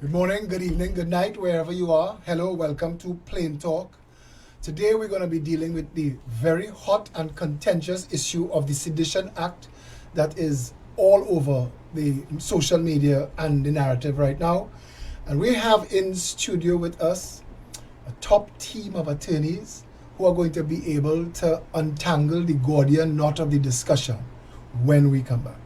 Good morning, good evening, good night, wherever you are. Hello, welcome to Plain Talk. Today we're going to be dealing with the very hot and contentious issue of the Sedition Act that is all over the social media and the narrative right now. And we have in studio with us a top team of attorneys who are going to be able to untangle the Gordian knot of the discussion when we come back.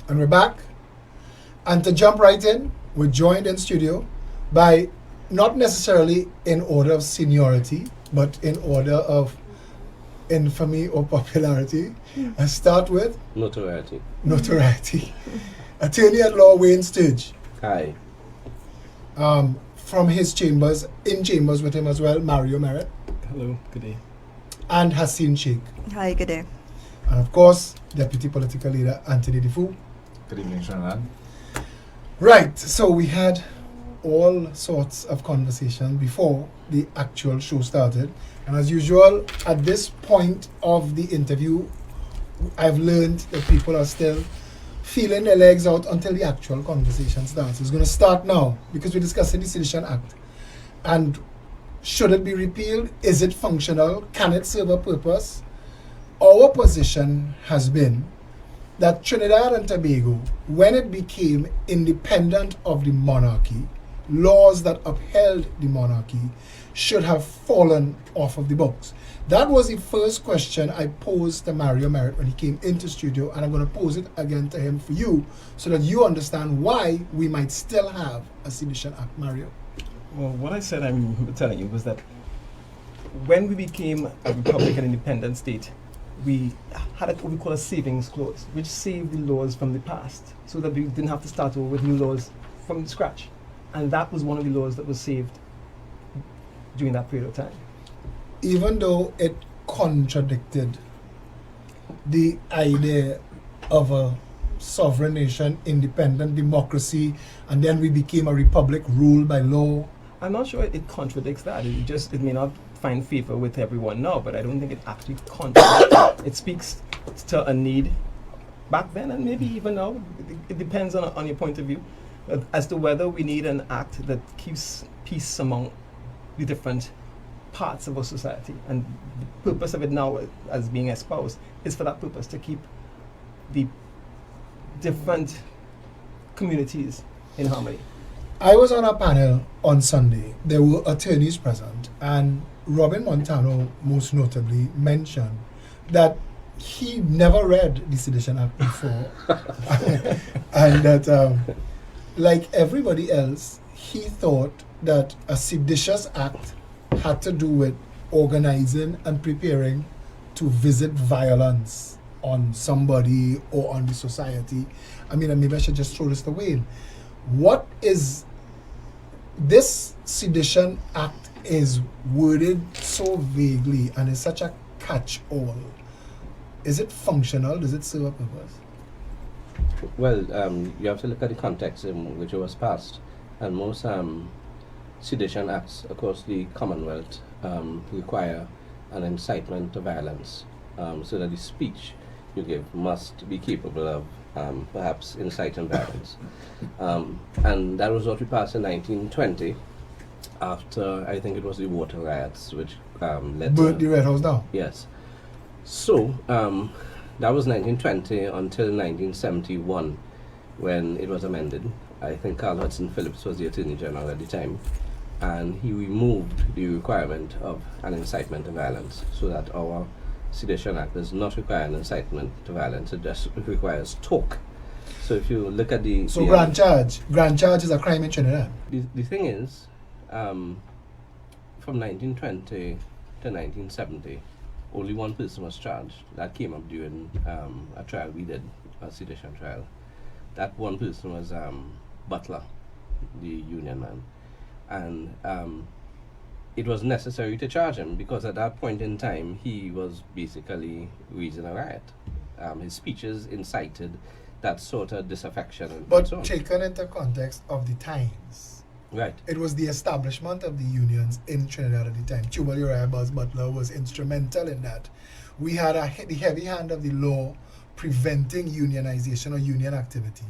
And we're back. And to jump right in, we're joined in studio by not necessarily in order of seniority, but in order of infamy or popularity. I start with Notoriety. Attorney at law Wayne Sturge. Hi. From his chambers, in chambers with him as well, Mario Merritt. Hello, good day. And Haseen Sheikh. Hi, good day. And of course, Deputy Political Leader Anthony Defoe. Good evening, Trinidad. Right, so we had all sorts of conversation before the actual show started. And as usual, at this point of the interview, I've learned that people are still feeling their legs out until the actual conversation starts. It's going to start now because we're discussing the Sedition Act. And should it be repealed? Is it functional? Can it serve a purpose? Our position has been that Trinidad and Tobago, when it became independent of the monarchy, laws that upheld the monarchy should have fallen off of the books. That was the first question I posed to Mario Merritt when he came into studio, and I'm going to pose it again to him for you so that you understand why we might still have a Sedition Act, Mario. Well, what I said I'm telling you was that when we became a republic and independent state, we had what we call a savings clause, which saved the laws from the past so that we didn't have to start over with new laws from scratch. And that was one of the laws that was saved during that period of time. Even though it contradicted the idea of a sovereign nation, independent democracy, and then we became a republic ruled by law. I'm not sure it contradicts that. It may not find favor with everyone now, but I don't think it actually contradicts. It speaks to a need back then and maybe even now. It depends on your point of view as to whether we need an act that keeps peace among the different parts of our society. And the purpose of it now, as being espoused, is for that purpose, to keep the different communities in harmony. I was on a panel on Sunday. There were attorneys present, and Robin Montano most notably mentioned that he never read the Sedition Act before and that like everybody else, he thought that a seditious act had to do with organizing and preparing to visit violence on somebody or on the society. I mean, maybe I should just throw this to Wayne. What is this Sedition Act is worded so vaguely and is such a catch-all. Is it functional? Does it serve a purpose? Well, you have to look at the context in which it was passed. And most sedition acts across the Commonwealth require an incitement to violence, so that the speech you give must be capable of perhaps inciting violence. And that was what we passed in 1920 after, I think it was the water riots, which led Burnt the Red House down. Yes. So, that was 1920 until 1971 when it was amended. I think Carl Hudson Phillips was the Attorney General at the time, and he removed the requirement of an incitement to violence so that our Sedition Act does not require an incitement to violence. It just requires talk. So if you look at the... So grand charge is a crime in Trinidad. The thing is, from 1920 to 1970, only one person was charged. That came up during a trial we did, a sedition trial. That one person was Butler, the union man. And it was necessary to charge him because at that point in time, he was basically raising a riot. His speeches incited that sort of disaffection. And But so on. taken into context of the times, Right. it was the establishment of the unions in Trinidad at the time. Tubal Uriah Buzz Butler was instrumental in that. We had the heavy hand of the law preventing unionization or union activity.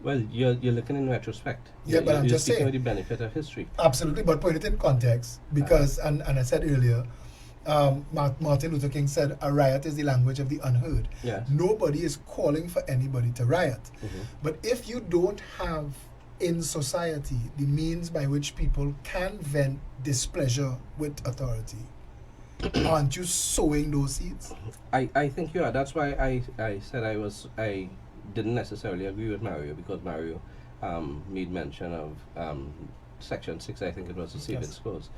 Well, you're looking in retrospect. Yeah, but I'm you're just speaking saying. with the benefit of history. Absolutely, but put it in context because, and I said earlier, Martin Luther King said, a riot is the language of the unheard. Yes. Nobody is calling for anybody to riot. Mhm. But if you don't have in society the means by which people can vent displeasure with authority, aren't you sowing those seeds? I think you are. That's why I said I didn't necessarily agree with Mario because Mario made mention of Section 6, I think it was, the Savings Yes. Clause.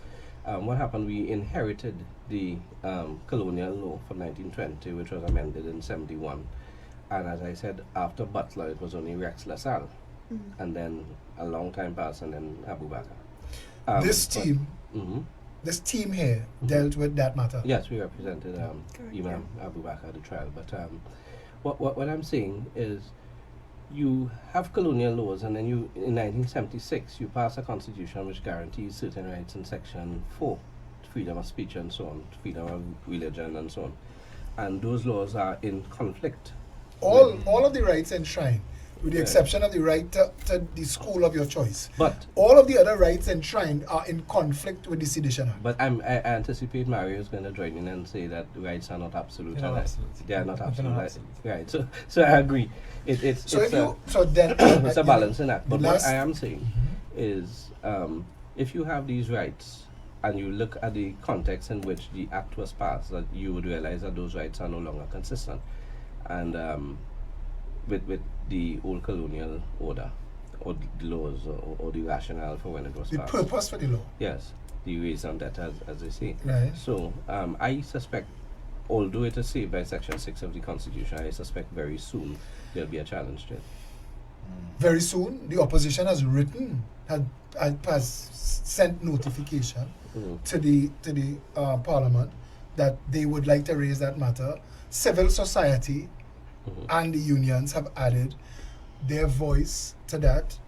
What happened, we inherited the colonial law from 1920, which was amended in 71. And as I said, after Butler, it was only Rex LaSalle. And then a long time passed, and then Abu Bakr. This team here dealt with that matter. Yes, we represented Correct, Imam Abu Bakr at the trial. But what I'm saying is, you have colonial laws, and then you, in 1976, you pass a constitution which guarantees certain rights in Section 4, freedom of speech and so on, freedom of religion and so on. And those laws are in conflict. All of the rights enshrined, with the Yeah. exception of the right to the school of your choice. But All of the other rights enshrined are in conflict with the Sedition Act. I anticipate Mario is going to join in and say that rights are not absolute. They're not and absolute. They are not They're absolute. not Right. absolute. Right. So I agree. It's Then it's a balancing act. But what last- I am saying is, if you have these rights and you look at the context in which the act was passed, that you would realize that those rights are no longer consistent, and with the old colonial order, or the laws, or the rationale for when it was the passed. purpose for the law. Yes, the raison d'etre, as they say. Right. So I suspect, although it is saved by Section 6 of the Constitution, I suspect very soon there'll be a challenge to it. Very soon, the opposition has sent notification to the Parliament that they would like to raise that matter. Civil society and the unions have added their voice to that.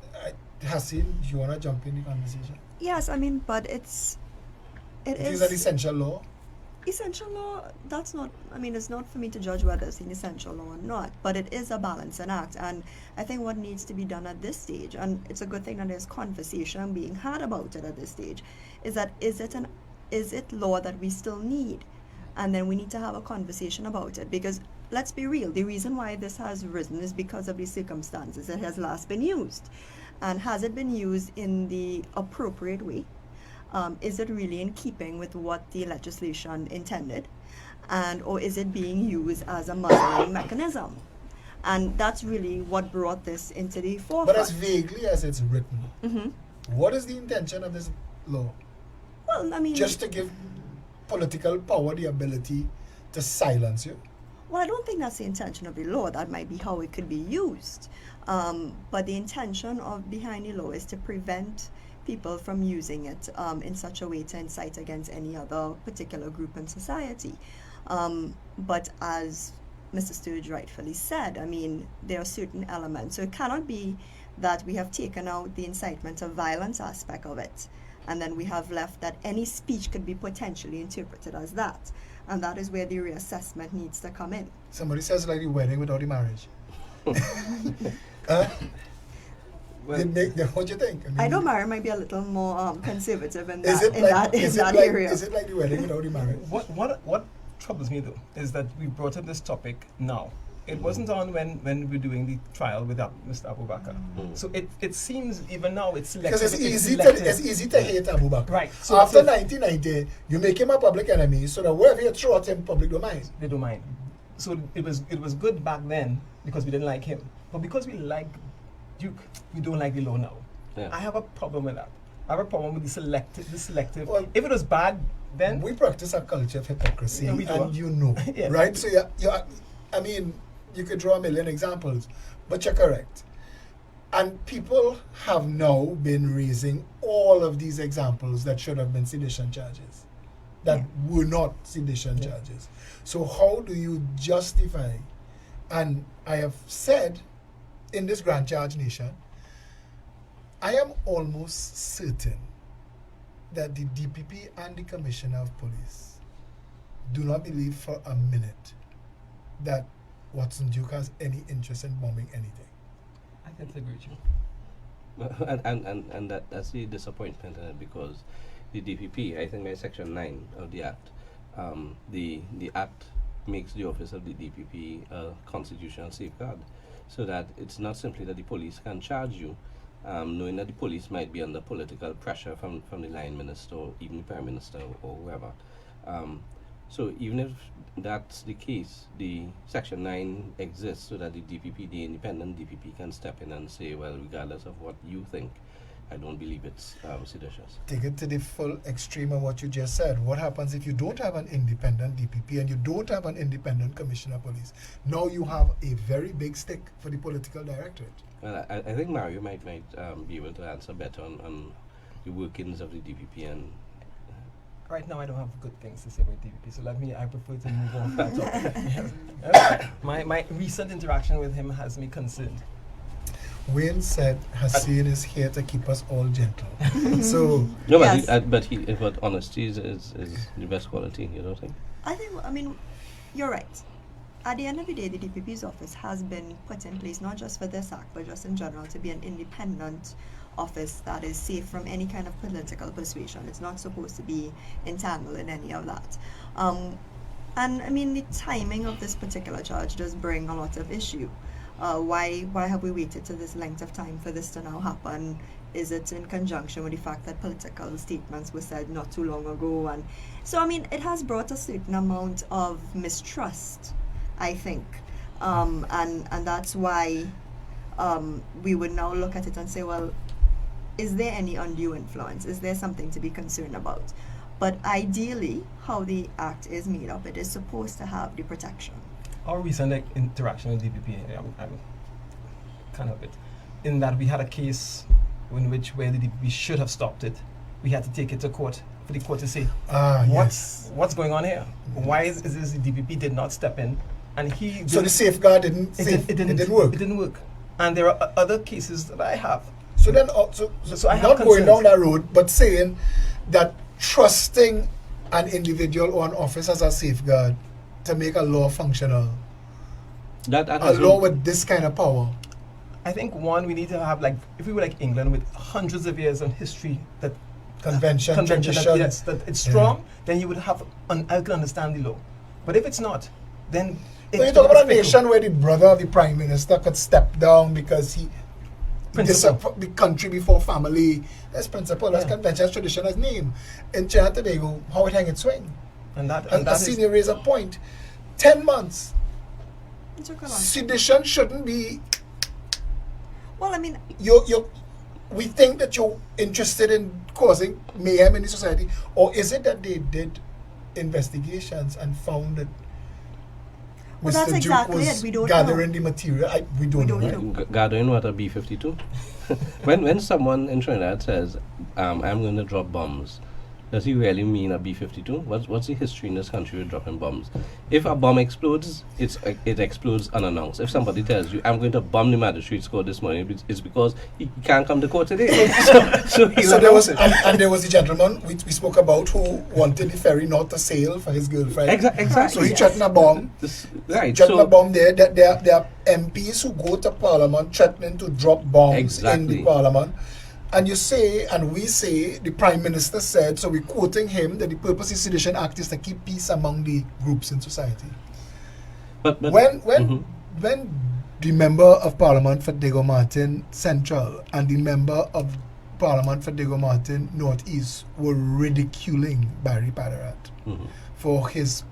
Hassin, do you want to jump in the conversation? Yes, I mean, but it It is an essential law. essential law. That's not, I mean, it's not for me to judge whether it's an essential law or not, but it is a balancing act. And I think what needs to be done at this stage, and it's a good thing that there's conversation being had about it at this stage, is that is it law that we still need? And then we need to have a conversation about it, because let's be real, the reason why this has risen is because of the circumstances it has last been used. And has it been used in the appropriate way? Is it really in keeping with what the legislation intended? And or is it being used as a muzzling mechanism? And that's really what brought this into the But forefront. as vaguely as it's written, Mhm. what is the intention of this law? Well, I mean, Just to give political power the ability to silence you? well, I don't think that's the intention of the law. That might be how it could be used. But the intention behind the law is to prevent people from using it in such a way to incite against any other particular group in society. But as Mr. Sturge rightfully said, I mean, there are certain elements. So it cannot be that we have taken out the incitement of violence aspect of it, and then we have left that any speech could be potentially interpreted as that. And that is where the reassessment needs to come in. Somebody says like the wedding without the marriage. Huh? Well, What do you think? I know Mary might be a little more conservative in Is that, it like, in is that it like, area. is it like the wedding without the marriage? What troubles me though is that we brought up this topic now, It wasn't on when we were doing the trial with Mr. Abu Bakr. So it seems even now it's selective. Because it's easy to hate Abu Bakr. Right. So After 1990, you make him a public enemy, so that wherever you throw at him, public don't mind. they don't mind. So it was good back then because we didn't like him, but because we like Duke, we don't like the law now. Yeah. I have a problem with that. I have a problem with the selective. Well, if it was bad, then we practice a culture of hypocrisy, Yeah, we do. and you know, Yeah. right? So I mean, you could draw a million examples, but you're correct. And people have now been raising all of these examples that should have been sedition charges, that were not sedition charges. So how do you justify? And I have said in this grand charge nation, I am almost certain that the DPP and the Commissioner of Police do not believe for a minute that Watson Duke has any interest in bombing anything. I can agree with you. And that's the disappointment in it, because the DPP, I think by Section 9 of the Act, the Act makes the office of the DPP a constitutional safeguard, so that it's not simply that the police can charge you, knowing that the police might be under political pressure from the line minister or even the prime minister or whoever. So even if that's the case, the Section 9 exists so that the DPP, the independent DPP, can step in and say, well, regardless of what you think, I don't believe it's seditious. Take it to the full extreme of what you just said. What happens if you don't have an independent DPP and you don't have an independent Commissioner of Police? Now you have a very big stick for the political directorate. Well, I think Mario might be able to answer better on the workings of the DPP. And Right now, I don't have good things to say about DPP, so I prefer to move on from that topic. My recent interaction with him has me concerned. Wayne said Hassan is here to keep us all gentle. So no, Yes. but honesty is the best quality. You don't think? I mean, you're right. At the end of the day, the DPP's office has been put in place, not just for this act, but just in general, to be an independent office that is safe from any kind of political persuasion. It's not supposed to be entangled in any of that. And I mean, the timing of this particular charge does bring a lot of issue. Why have we waited to this length of time for this to now happen? Is it in conjunction with the fact that political statements were said not too long ago? And so, I mean, it has brought a certain amount of mistrust, I think. And that's why we would now look at it and say, well, is there any undue influence? Is there something to be concerned about? But ideally, how the act is made up, it is supposed to have the protection. Our recent interaction with DPP, I'm kind of it, in that we had a case where the DPP should have stopped it. We had to take it to court for the court to say, what's going on here? Why is this the DPP did not step in? And so the safeguard didn't work. It didn't work. And there are other cases that I have. So then, So I have not going concerns. down that road, but saying that trusting an individual or an office as a safeguard to make a law functional, a law with this kind of power. I think we need to have, like, if we were like England with hundreds of years of history, that Convention tradition, that it's strong, then you would have, I can understand the law. But if it's not, then So you talk about a nation where the brother of the prime minister could step down because he the country before family. That's principle, that's convention, that's tradition, that's name. In Trinidad and Tobago, how it hang its swing. And that senior raise a point. 10 months. It took a long time. Sedition shouldn't be. Well, I mean, We think that you're interested in causing mayhem in the society, or is it that they did investigations and found that well, Mr. that's Duke exactly was it. We don't gathering know. the material? We don't know. Gathering what, a B-52? when someone in Trinidad says, I'm going to drop bombs, does he really mean a B-52? What's the history in this country with dropping bombs? If a bomb explodes, it explodes unannounced. If somebody tells you, I'm going to bomb the magistrate's court this morning, it's because he can't come to court today. so there was the gentleman we spoke about who wanted the ferry not to sail for his girlfriend. Exactly. So he threatened a bomb. A bomb there. There are MPs who go to Parliament threatening to drop bombs in the Parliament. And you say, and we say, the Prime Minister said, so we're quoting him, that the purpose of the Sedition Act is to keep peace among the groups in society. But when when the member of Parliament for Diego Martin Central and the member of Parliament for Diego Martin Northeast were ridiculing Barry Padarat for his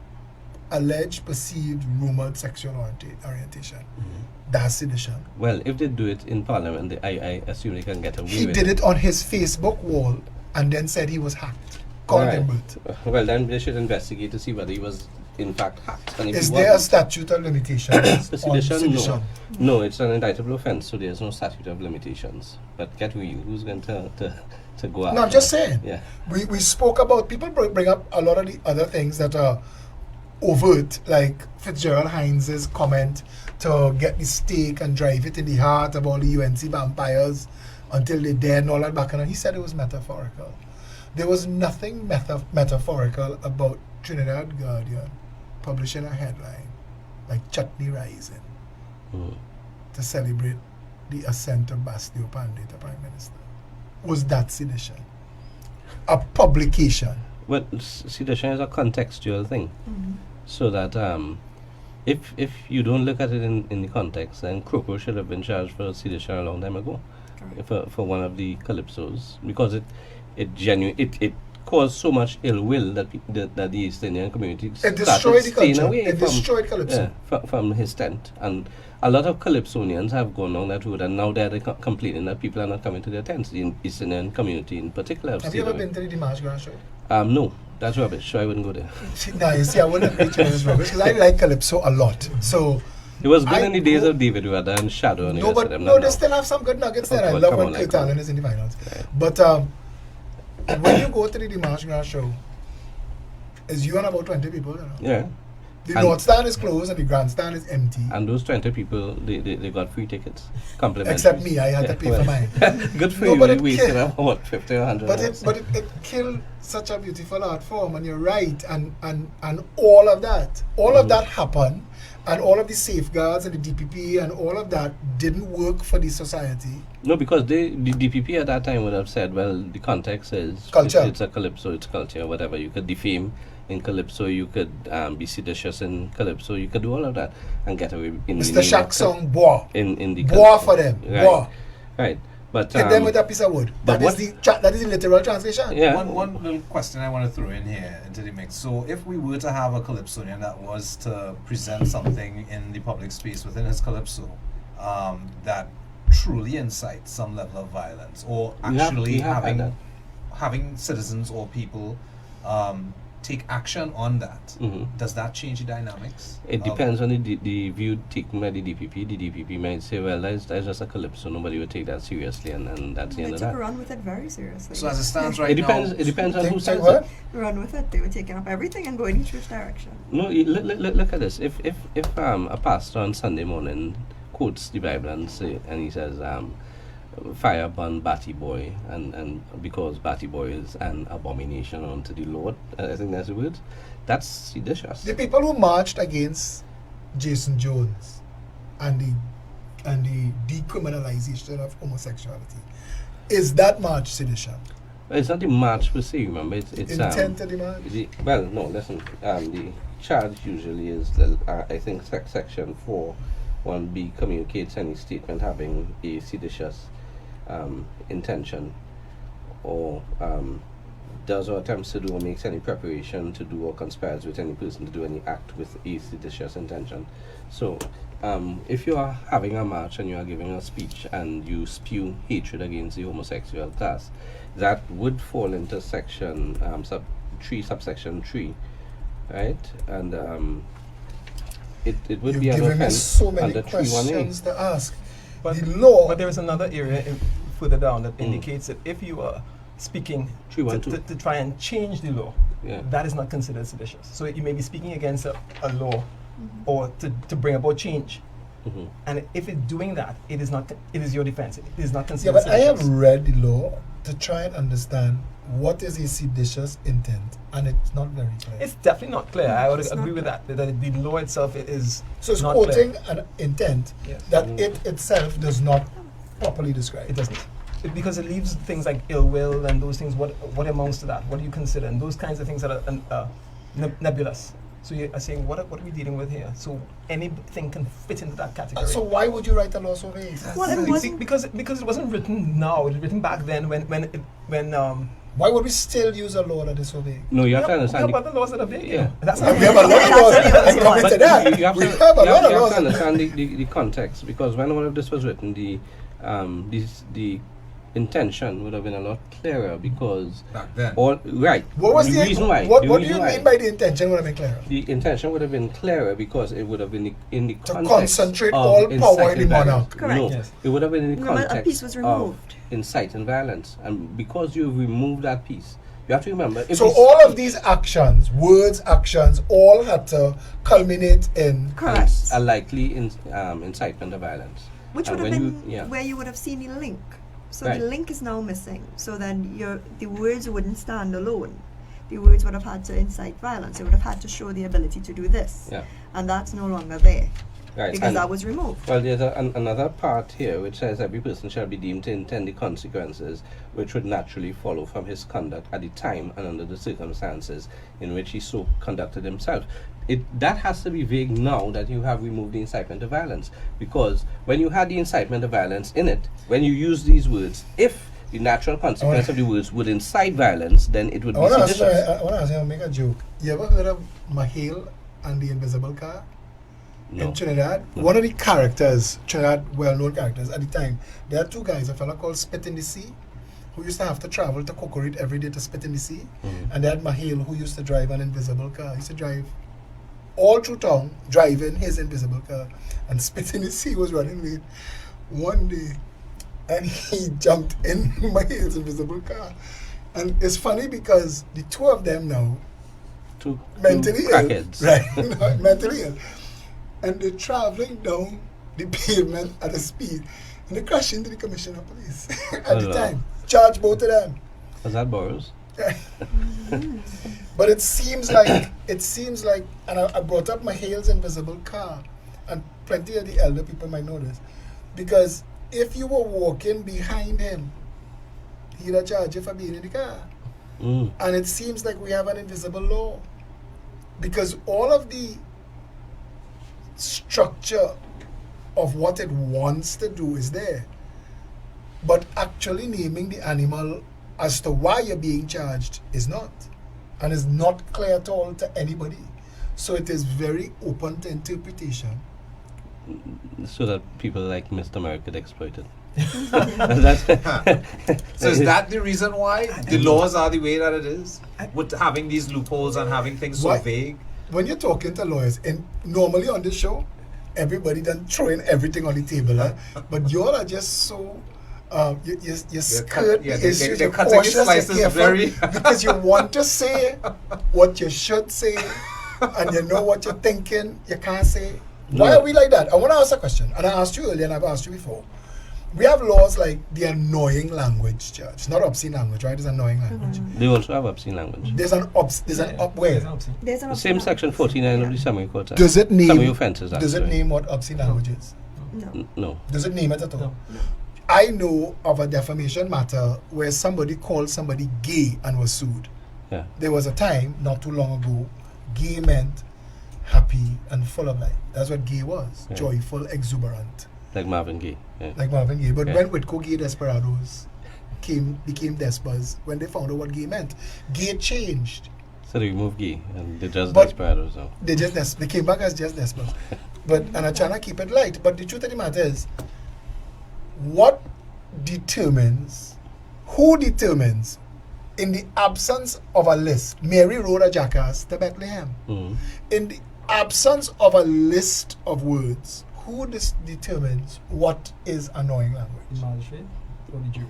alleged, perceived, rumored sexual orientation. That's sedition. Well, if they do it in Parliament, I assume they can get away He with did it on his Facebook wall and then said he was hacked. Called him both. Well, then they should investigate to see whether he was in fact hacked. And if Is he there a wasn't, statute of limitations the on sedition? sedition? No, it's an indictable offense, so there's no statute of limitations. But get real, who's going to go after? No, I'm just saying. Yeah. We spoke about, people bring up a lot of the other things that are overt, like Fitzgerald Hines' comment to get the stake and drive it in the heart of all the UNC vampires until they're dead and all that back. And he said it was metaphorical. There was nothing metaphorical about Trinidad Guardian publishing a headline like Chutney Rising to celebrate the ascent of Bastio Pandey to Prime Minister. Was that sedition? A publication. But sedition is a contextual thing. So that if you don't look at it in the context, then Croco should have been charged for sedition a long time ago for one of the Calypsos, because it caused so much ill will that that the East Indian community It destroyed the staying culture. away It destroyed Calypso. from his tent. And a lot of Calypsonians have gone on that road, and now they're complaining that people are not coming to their tents. The East Indian community in particular have Have stayed you ever away. been to the Dimash Grand Show? No, that's rubbish, so I wouldn't go there. No, you see, I wouldn't agree to this rubbish because I like Calypso a lot. So It was good I in the days go- of David Rudder and Shadow and the no, rest of but them. no, not they now. still have some good nuggets there. Oh, I well, love come when on, Clay like, Talon is in the finals. Right. But when you go to the Dimash Grand Show, it's you and about 20 people. You know? Yeah. The And- North Stand is closed and the Grandstand is empty. And those 20 people, they got free tickets. Complimentary. Except me, I had to pay for mine. Good for No, you. but We it wasted can't- up, what, 50 or 100 But it killed such a beautiful art form, and you're right, and all of that. All of that happened, and all of the safeguards and the DPP and all of that didn't work for the society. No, because the DPP at that time would have said, well, the context is Culture. It's a Calypso, it's culture, whatever. You could defame in Calypso, you could be seditious in Calypso, you could do all of that and get away in Mr. the Shaq song, boy. in the Boy Calypso. for them, Right. boy. Right. But Hit them with a piece of wood. but That is the literal translation. yeah. One little question I want to throw in here into the mix. So, if we were to have a Calypsonian that was to present something in the public space within his Calypso that truly incites some level of violence, or You have- actually you have had that. having citizens or people take action on that, does that change the dynamics? It of- depends on the view taken by the DPP. The DPP might say, well, that's just a Calypso, nobody would take that seriously, and that's the They end of took that. a run with it very seriously. So, as it stands right It depends. now, It depends on who Think says what? it. Run with it. They were taking up everything and going in each direction. No, look at this. If a pastor on Sunday morning quotes the Bible and he says, fire upon Batty Boy, and because Batty Boy is an abomination unto the Lord, I think that's the word. That's seditious. The people who marched against Jason Jones and the decriminalization of homosexuality, is that march sedition? It's not the march per se. Remember, it's Intent of the march? well, no, listen. The charge usually is I think section 4(1)(b) communicates any statement having a seditious intention, or does or attempts to do or makes any preparation to do or conspires with any person to do any act with a seditious intention. So, if you are having a march and you are giving a speech and you spew hatred against the homosexual class, that would fall into section subsection 3, right? And it would You've be an given me offense so many under 3(1)(a). questions to ask. But, The law. but there is another area further down that indicates that if you are speaking to 312. to try and change the law, Yeah. that is not considered seditious. So you may be speaking against a law or to bring about change. Mhm. And if it's doing that, it is not. It is your defense. It is not Yeah, considered but I have seditious. read the law to try and understand what is a seditious intent, and it's not very clear. It's definitely not clear. I would It's not agree with that. That the law itself is So it's not quoting clear. an intent Yes. that it itself does not properly describe. It doesn't. Because it leaves things like ill will and those things. What amounts to that? What do you consider? And those kinds of things that are nebulous. So you are saying, what are we dealing with here? So anything can fit into that category. So why would you write a law so vague? Well, it wasn't. because it wasn't written now. It was written back then when Why would we still use a law that is so vague? No, you have to yeah, understand. but the laws that are vague. Yeah. That's We have a lot of laws. I commit to that. You have We to, have a you lot of have laws. to understand the context, because when all of this was written, the intention would have been a lot clearer, because Back then. all right. What was the reason why? What the do reason you why, mean by the intention? Would have been clearer? the intention would have been clearer because it would have been in the To context concentrate of all power in the inciting violence. monarch. Correct. No, Yes. it would have been in the Remember, a context piece was of removed. inciting violence, and because you remove that piece, you have to remember. If So we all of speak these actions, words, actions, all had to culminate in. Correct. a likely incitement of violence, Which and would have when been where you would have seen the link. So Right. the link is now missing. So then the words wouldn't stand alone. The words would have had to incite violence. It would have had to show the ability to do this. Yeah. And that's no longer there right, because and- that was removed. Well, there's another part here which says every person shall be deemed to intend the consequences which would naturally follow from his conduct at the time and under the circumstances in which he so conducted himself. That has to be vague now that you have removed the incitement of violence, because when you had the incitement of violence in it, when you use these words, if the natural consequence of the words would incite violence, then it would I be want to ask you, seditious. I want to ask you, make a joke. You ever heard of Mahale and the Invisible Car? No. In Trinidad, No. one of the characters, Trinidad well-known characters at the time, there are two guys, a fella called Spit in the Sea, who used to have to travel to Cocorite every day to Spit in the Sea, Mhm. and they had Mahale, who used to drive an invisible car. He used to drive all through town, driving his invisible car, and Spit in the Sea was running late one day, and he jumped in Mahale's invisible car. And it's funny because the two of them now, Two mentally ill, crackheads. right? Mentally ill, and they're traveling down the pavement at a speed, and they crash into the commissioner of police at the Oh, time. Charge both of them. Was that Boros? But it seems like, and I brought up Mahale's invisible car, and plenty of the elder people might know this, because if you were walking behind him, he'd have charged you for being in the car. Mm. And it seems like we have an invisible law, because all of the structure of what it wants to do is there, but actually naming the animal as to why you're being charged is not, and is not clear at all to anybody. So it is very open to interpretation. So that people like Mr. Merrick could exploit it. That's So is that the reason why the laws are the way that it is? With having these loopholes and having things so Why- vague? When you're talking to lawyers, and normally on this show, everybody done throwing everything on the table, huh? But y'all are just so you skirt the issues, they're you're cutting the cautious, slices you're careful, very- because you want to say what you should say, and you know what you're thinking, you can't say. Why No. are we like that? I want to ask a question, and I asked you earlier, and I've asked you before. We have laws like the annoying language, Judge, not obscene language, right? It's annoying language. They also have obscene language. There's an where? There's an option. There's an The same option section language. 49 of Yeah. the Summary Code. Act. Does it name? Summary offences. Does it actually. name what obscene language is? No. No. Does it name it at all? No. I know of a defamation matter where somebody called somebody gay and was sued. Yeah. There was a time, not too long ago, gay meant happy and full of life. That's what gay was. Yeah. Joyful, exuberant. Like Marvin Gaye. Yeah. Like Marvin Gaye. But Yeah. when Whitco Gay Desperados became Despas, when they found out what gay meant, gay changed. So they removed Gaye and they just But- Desperados now. They came back as just Despas. And I'm trying to keep it light. But the truth of the matter is, who determines, in the absence of a list, Mary rode a jackass to Bethlehem. Mm. In the absence of a list of words, who determines what is annoying The language? magistrate or the jury?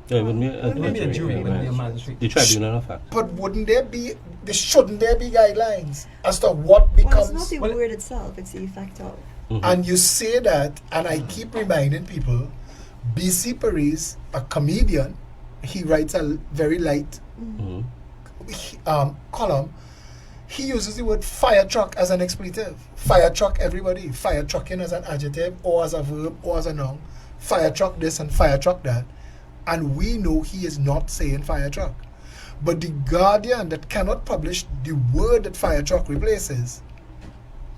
Yeah, it wouldn't be a, Maybe a jury, yeah, but be a yeah. magistrate. The tribunal of fact. But shouldn't there be guidelines as to what Well, it's becomes? not the Well, word itself, it's the effect of. Mhm. And you say that, and I keep reminding people, B.C. Paris, a comedian, he writes a very light Mhm. column. He uses the word fire truck as an expletive. Fire truck everybody. Fire trucking as an adjective or as a verb or as a noun. Fire truck this and fire truck that. And we know he is not saying fire truck. But the Guardian, that cannot publish the word that fire truck replaces,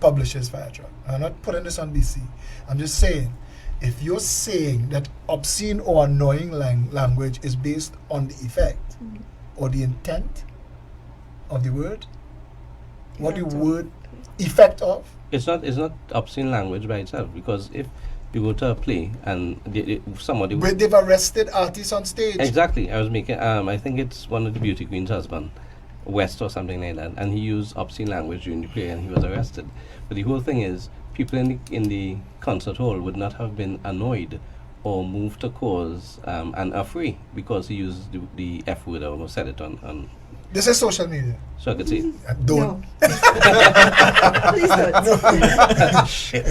publishes fire truck. I'm not putting this on BC. I'm just saying, if you're saying that obscene or annoying language is based on the effect or the intent of the word, what the word effect of, It's not obscene language by itself, because if you go to a play and somebody but they've arrested artists on stage. exactly, I was making I think it's one of the beauty queen's husband, West or something like that, and he used obscene language during the play and he was arrested. But the whole thing is, people in the concert hall would not have been annoyed or moved to cause and afraid because he used the F word, or said it on This is social media. so I could say it. Don't. No. Please don't. Shit.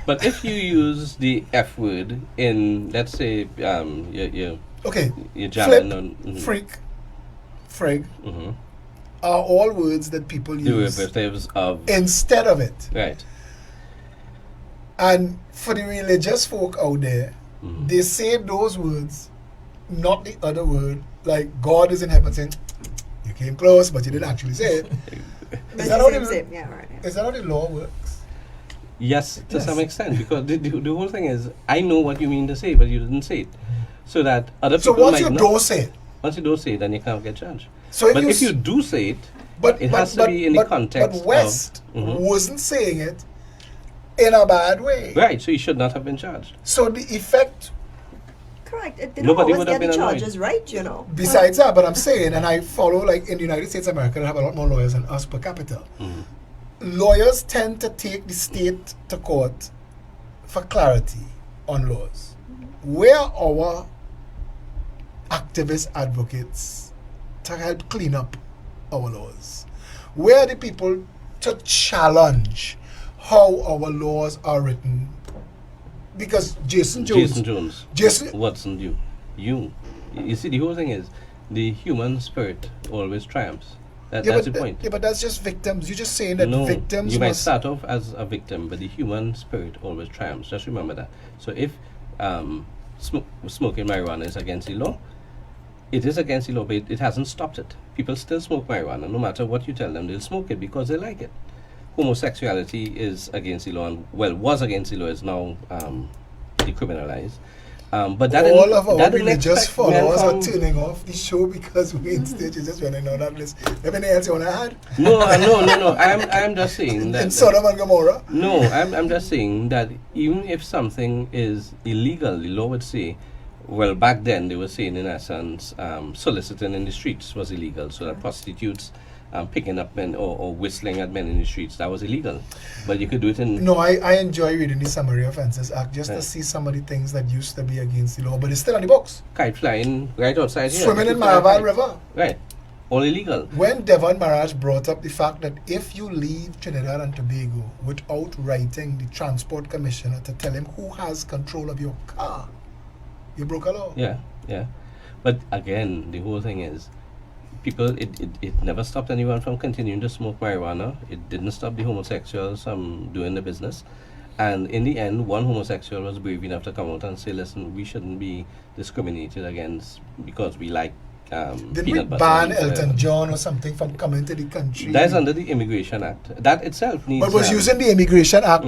but if you use the F word in, let's say, you're Okay. jamming Flip, on freak, frig mm-hmm. are all words that people use derivatives of instead of it. right. And for the religious folk out there, Mhm. they say those words, not the other word. Like God is in heaven saying, "You came close, but you didn't actually say it." But that how same, the- same. Yeah, right. Yeah. Is that how the law works? Yes, to Yes. some extent, because the whole thing is, I know what you mean to say, but you didn't say it, so that other So people once might you not. don't say it, Once you don't say it, then you can't get charged. so But if s- you do say it, but it but, has to but, be in the but, context But West of, Mhm. wasn't saying it in a bad way. right, so you should not have been charged. So the effect, Correct. It didn't Nobody always would have get the been annoyed. charges right, you know. besides that, but I'm saying, and I follow, like in the United States of America, they have a lot more lawyers than us per capita. Mhm. Lawyers tend to take the state to court for clarity on laws. Where our activist advocates to help clean up our laws? Where are the people to challenge how our laws are written? Because Jason Jones, Jason, Watson, you see, the whole thing is, the human spirit always triumphs. That's the point. Yeah, but that's just victims. You're just saying that No, victims you might must. start off as a victim, but the human spirit always triumphs. Just remember that. So if smoking marijuana is against the law, it is against the law, but it hasn't stopped it. People still smoke marijuana. No matter what you tell them, they'll smoke it because they like it. Homosexuality is against the law, and was against the law, is now decriminalized. But that All of our that didn't religious expect men followers are from- turning off the show because we in stage is just running on that list. Anything else you want to add? No. I'm just saying that. In Sodom and Gomorrah? No, I'm just saying that even if something is illegal, the law would say, well, back then they were saying in essence, soliciting in the streets was illegal, so that prostitutes picking up men or whistling at men in the streets, that was illegal. But you could do it in... No, I enjoy reading the Summary Offences Act just to Right. see some of the things that used to be against the law, but it's still on the books. Kite flying right outside here. Swimming in You could fly a Maraval kite. River. Right. All illegal. When Devon Maraj brought up the fact that if you leave Trinidad and Tobago without writing the Transport Commissioner to tell him who has control of your car, you broke a law. Yeah. But again, the whole thing is, people, it never stopped anyone from continuing to smoke marijuana. It didn't stop the homosexuals from doing the business. And in the end, one homosexual was brave enough to come out and say, listen, we shouldn't be discriminated against because we like Did we peanut butter. ban and whatever." Elton John or something from coming to the country? That's under the Immigration Act. That itself needs... but was using the Immigration Act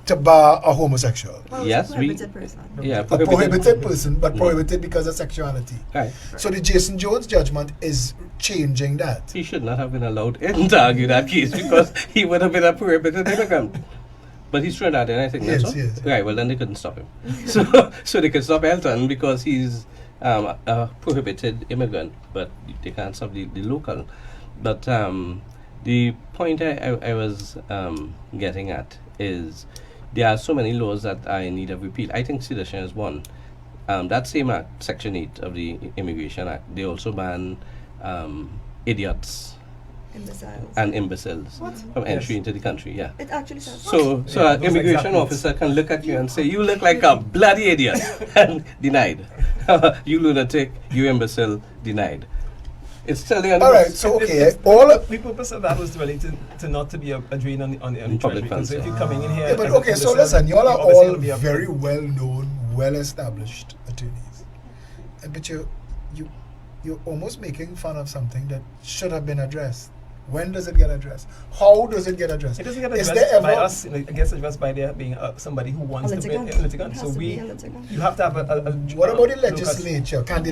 to bar a homosexual. Well, Yes, it's a we- prohibited person. Yeah, A prohibited person, but prohibited because of sexuality. Right. So the Jason Jones judgment is changing that. He should not have been allowed in to argue that case because he would have been a prohibited immigrant. But he's Trinidadian, I think. Yes, that's all? yes. Right, well then they couldn't stop him. So they could stop Elton because he's a prohibited immigrant, but they can't stop the local. But the point I was getting at is there are so many laws that are in need of repeal. I think sedition is one. That same act, Section 8 of the Immigration Act, they also ban idiots Imbeciles. and imbeciles What? from entry into the country. Yeah. It actually says So, Yeah, an those immigration exact words. officer can look at you and say, "You look like a bloody idiot," and denied. "You lunatic, you imbecile," denied. It's telling on the All right, books. so okay, all The purpose of that was really to not to be a drain on the Public treasury, because funds, if you're coming in here, yeah, but and okay, so listen, listen, y'all are you're obviously all gonna be a- very well known, well established attorneys. But you're almost making fun of something that should have been addressed. When does it get addressed? How does it get addressed? It doesn't get Is addressed there by ever- us. It gets addressed by there being somebody who wants to be a Litigant. litigant. It So has to we, be a litigant. you have to have a What about the locus. legislature? Can the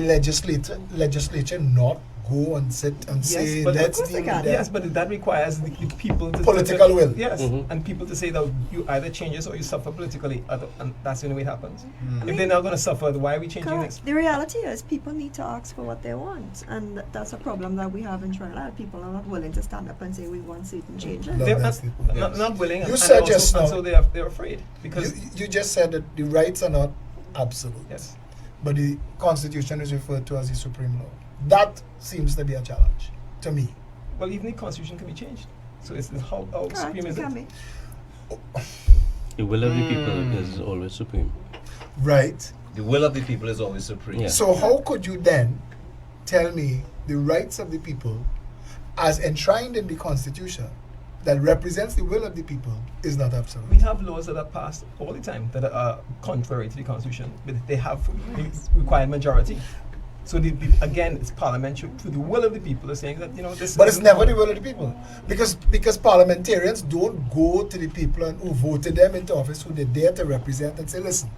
legislature not go and sit and say, but let's of course deal they with can. that? Yes, but that requires the people to Political will. Yes, Mhm. and people to say that you either change this or you suffer politically, and that's the only way it happens. Mm. If they're not going to suffer, why are we changing Correct. this? The reality is people need to ask for what they want, and that's a problem that we have in Trinidad. People are not willing to stand up and say we want certain changes. Love They're that not, statement. not willing, You and said also, just and now- so they're afraid because You just said that the rights are not absolute, yes, but the Constitution is referred to as the supreme law. That seems to be a challenge to me. well, even the constitution can be changed. So it's how Correct, supreme it is can it? be. The will of the people is always supreme. Right. The will of the people is always supreme. Yeah. So how could you then tell me the rights of the people as enshrined in the Constitution that represents the will of the people is not absolute? We have laws that are passed all the time that are contrary to the constitution, but they have the required majority. So again, it's parliamentary through the will of the people are saying that this. But it's isn't never good. the will of the people, because parliamentarians don't go to the people and who voted them into office, who they're there to represent, and say, listen,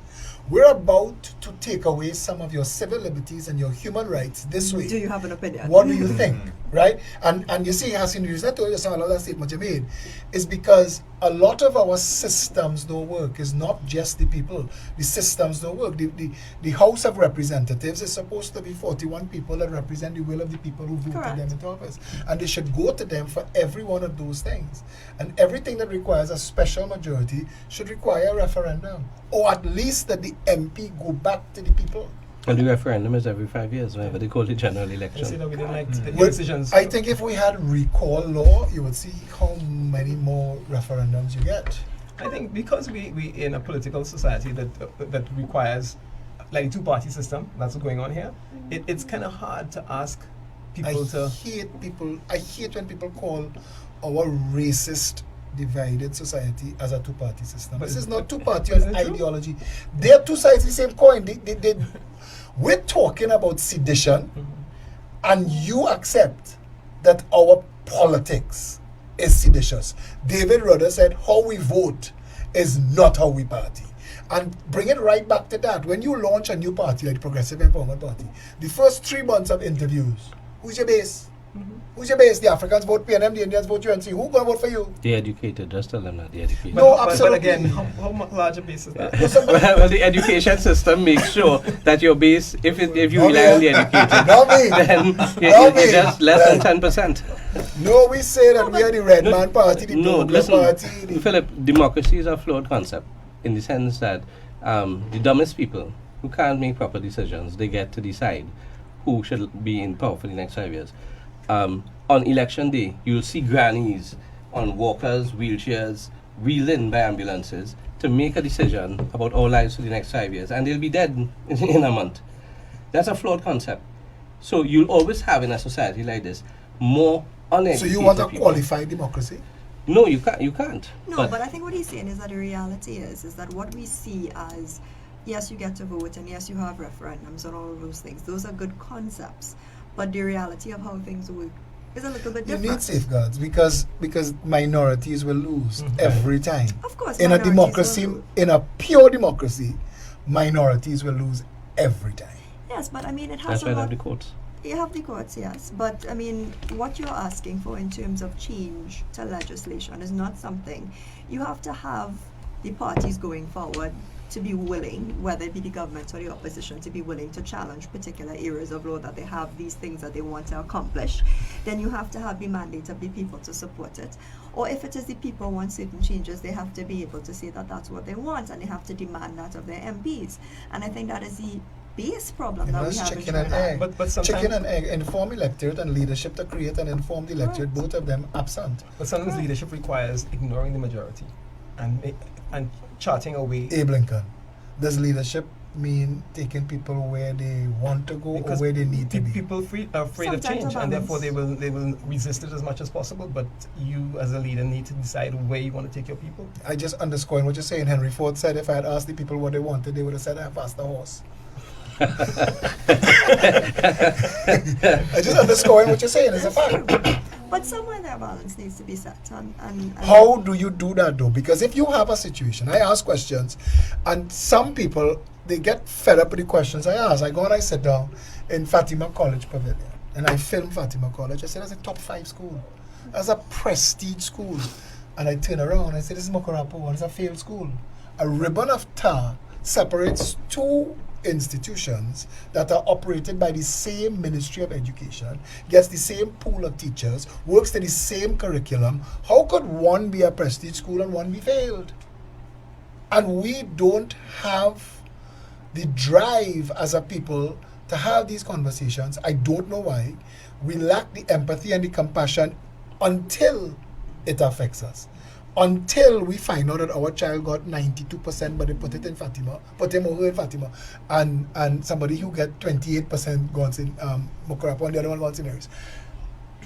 we're about to take away some of your civil liberties and your human rights this way. Do you have an opinion? What do you think? Right? And you see, Hassan, the reason I told you some of that statement you made is because a lot of our systems don't work. It's not just the people. The systems don't work. The House of Representatives is supposed to be 41 people that represent the will of the people who voted Correct. them into office. And they should go to them for every one of those things. And everything that requires a special majority should require a referendum. Or at least that the MP go back to the people. And the referendum is every 5 years, whenever they call the general They say election. that we didn't like the Well, decisions. I think if we had recall law, you would see how many more referendums you get. I think because we in a political society that requires like a two-party system that's going on here, it's kind of hard to ask people I to. hate when people call our racist divided society as a two-party system. But This is is- not two-party but isn't it true? ideology. They are two sides of the same coin. We're talking about sedition, and you accept that our politics is seditious. David Rudder said, how we vote is not how we party. And bring it right back to that. When you launch a new party like the Progressive Empowerment Party, the first 3 months of interviews, who's your base? Who's your base? The Africans vote PNM, the Indians vote UNC. Who gonna vote for you? The educated, just tell them that, the educated. No, But absolutely. again, how much larger base is that? Well, the education system makes sure that your base, if you Not rely on me. the educated, Not me. then Not you're me. just less than 10%. No, we say that we are the red man party, the No, Douglas listen, party. the- Philip, democracy is a flawed concept in the sense that the dumbest people who can't make proper decisions, they get to decide who should be in power for the next 5 years. On election day, you'll see grannies on walkers, wheelchairs, wheeled in by ambulances to make a decision about our lives for the next 5 years, and they'll be dead in a month. That's a flawed concept. So you'll always have in a society like this more So uneducated you want a people. qualified democracy? No, you can't. You can't. No, but I think what he's saying is that the reality is that what we see as, yes, you get to vote and yes, you have referendums and all of those things. Those are good concepts, but the reality of how things work is a little bit You different. need safeguards because minorities will lose every time. Of course, In a minorities democracy, will lose. in a pure democracy, minorities will lose every time. Yes, but I mean, it has That's a why they lot. have the courts. You have the courts, yes, but I mean, what you're asking for in terms of change to legislation is not something. You have to have the parties going forward to be willing, whether it be the government or the opposition, to be willing to challenge particular areas of law that they have these things that they want to accomplish. Then you have to have the mandate of the people to support it. Or if it is the people want certain changes, they have to be able to say that that's what they want, and they have to demand that of their MPs. And I think that is the base problem You know, that we it's have in chicken and Trinidad. egg. But sometimes, Chicken and egg, inform electorate and leadership to create an informed electorate, both of them absent. but sometimes leadership requires ignoring the majority and charting a way. Abe Lincoln, does leadership mean taking people where they want to go or where they need to be? People are afraid of Sometimes change, a and therefore they balance. will resist it as much as possible. But you, as a leader, need to decide where you want to take your people. I just underscoring what you're saying. Henry Ford said if I had asked the people what they wanted, they would have said I have asked a horse. I just underscoring what you're saying is a fact. But somewhere that balance needs to be set. And How do you do that though? Because if you have a situation, I ask questions, and some people, they get fed up with the questions I ask. I go and I sit down in Fatima College Pavilion, and I film Fatima College. I say that's a top 5 school. That's a prestige school. And I turn around and I say, this is Mokorapo, and it's a failed school. A ribbon of tar separates 2 institutions that are operated by the same Ministry of Education, gets the same pool of teachers, works to the same curriculum. How could one be a prestige school and one be failed? And we don't have the drive as a people to have these conversations. I don't know why. We lack the empathy and the compassion until it affects us. Until we find out that our child got 92%, but they put it in Fatima, put him over in Fatima, and somebody who get 28% gone in Mokorapo, and the other one gone in Aries.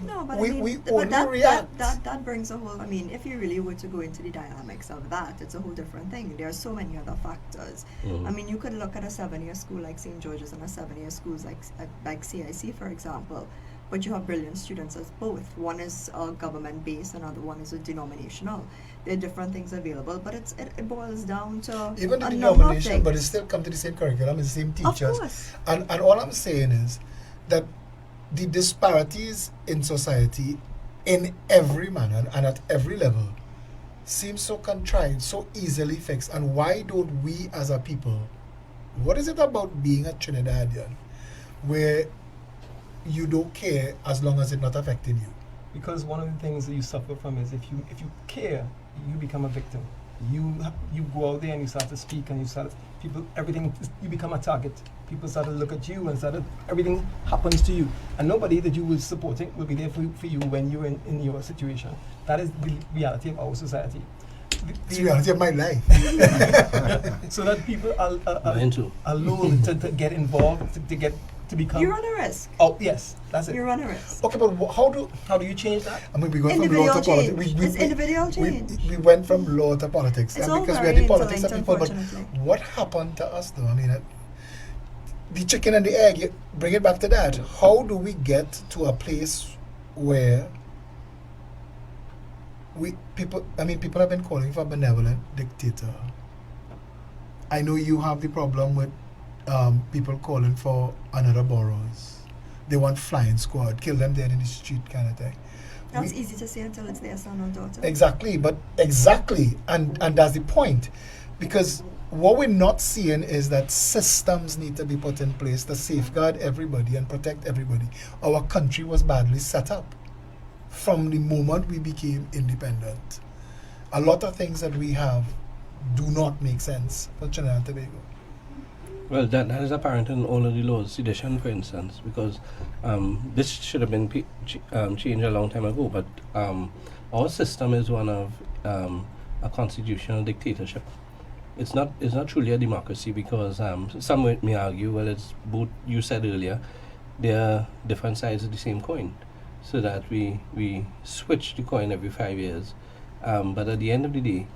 no, but we I mean, only but that react. that brings a whole. I mean, if you really were to go into the dynamics of that, it's a whole different thing. There are so many other factors. I mean, you could look at a 7-year school like St. George's and a 7-year schools like CIC, for example. But you have brilliant students as both. One is government-based, another one is a denominational. There are different things available, but it boils down to Even the a number of denomination, things. but it still come to the same curriculum, the same Of teachers. course. And all I'm saying is that the disparities in society in every manner and at every level seem so contrived, so easily fixed. And why don't we as a people, what is it about being a Trinidadian where you don't care as long as it's not affecting you? Because one of the things that you suffer from is if you care, you become a victim. You go out there and you start to speak and you you become a target. People start to look at you and everything happens to you. And nobody that you were supporting will be there for you when you're in your situation. That is the reality of our society. It's the reality of my life. So that people Mine too. are lulled to get involved, to become... You run a risk. Oh, yes, that's it. You run a risk. Okay, but how do you change that? I mean, we went from Individual law to change. politics. It's individual change. We went from law to politics. It's and all because we very had the politics of interlinked, people, but unfortunately. what happened to us though? I mean, the chicken and the egg, bring it back to that. How do we get to a place where people have been calling for a benevolent dictator. I know you have the problem with people calling for another boroughs. They want flying squad, kill them dead in the street kind of thing. That's easy to say until it's their son or daughter. Exactly, and that's the point. Because what we're not seeing is that systems need to be put in place to safeguard everybody and protect everybody. Our country was badly set up from the moment we became independent. A lot of things that we have do not make sense for Trinidad and Tobago. Well, that is apparent in all of the laws, sedition, for instance, because this should have been changed a long time ago, but our system is one of a constitutional dictatorship. It's not truly a democracy because some may argue, well, it's both, you said earlier, they're different sides of the same coin, so that we switch the coin every 5 years. But at the end of the day,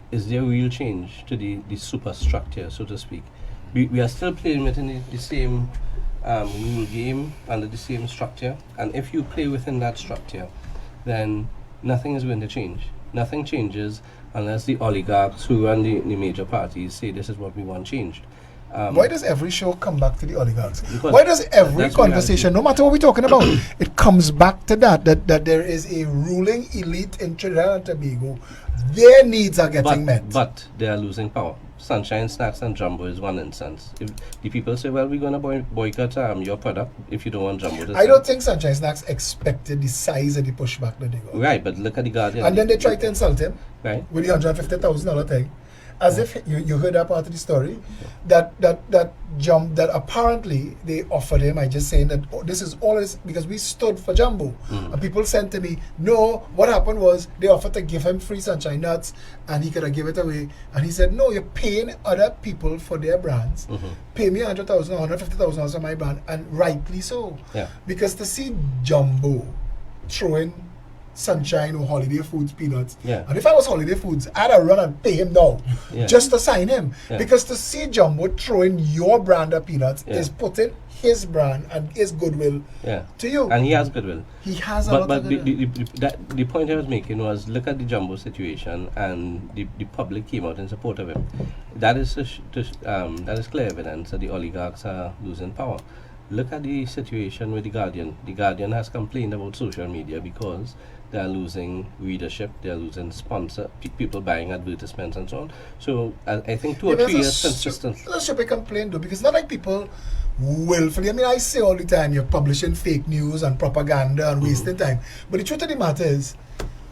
is there real change to the superstructure, so to speak? We are still playing within the same rule game under the same structure, and if you play within that structure, then nothing is going to change. Nothing changes unless the oligarchs who run the major parties say this is what we want changed. Why does every show come back to the oligarchs? Because Why does every that's conversation, no matter what we're talking about, it comes back to that there is a ruling elite in Trinidad and Tobago. Their needs are getting met. But they are losing power. Sunshine Snacks and Jumbo is one instance. If the people say, well, we're going to boycott your product if you don't want Jumbo to I don't think Sunshine Snacks expected the size of the pushback that they got. Right, but look at the Guardian. And then they tried to insult him Right. with the $150,000 thing. As if you heard that part of the story, that apparently they offered him. I just saying that this is all this because we stood for Jumbo, and people said to me, no. What happened was they offered to give him free Sunshine Nuts, and he could have given it away. And he said, no, you're paying other people for their brands. Pay me $100,000 or $150,000 on my brand, and rightly so. Yeah. Because to see Jumbo throwing Sunshine or Holiday Foods peanuts. Yeah. And if I was Holiday Foods, I'd have run and pay him now Yeah. just to sign him. Yeah. Because to see Jumbo throwing your brand of peanuts Yeah. is putting his brand and his goodwill Yeah. to you. And he has goodwill. He has a But lot but of the, goodwill. the point I was making was, look at the Jumbo situation, and the public came out in support of him. That is that is clear evidence that the oligarchs are losing power. Look at the situation with the Guardian. The Guardian has complained about social media because they are losing readership, they are losing people buying advertisements and so on. So I think 2 or 3 years consistent. That should be complained though, because not like people willfully. I mean, I say all the time, you're publishing fake news and propaganda and wasting time. But the truth of the matter is,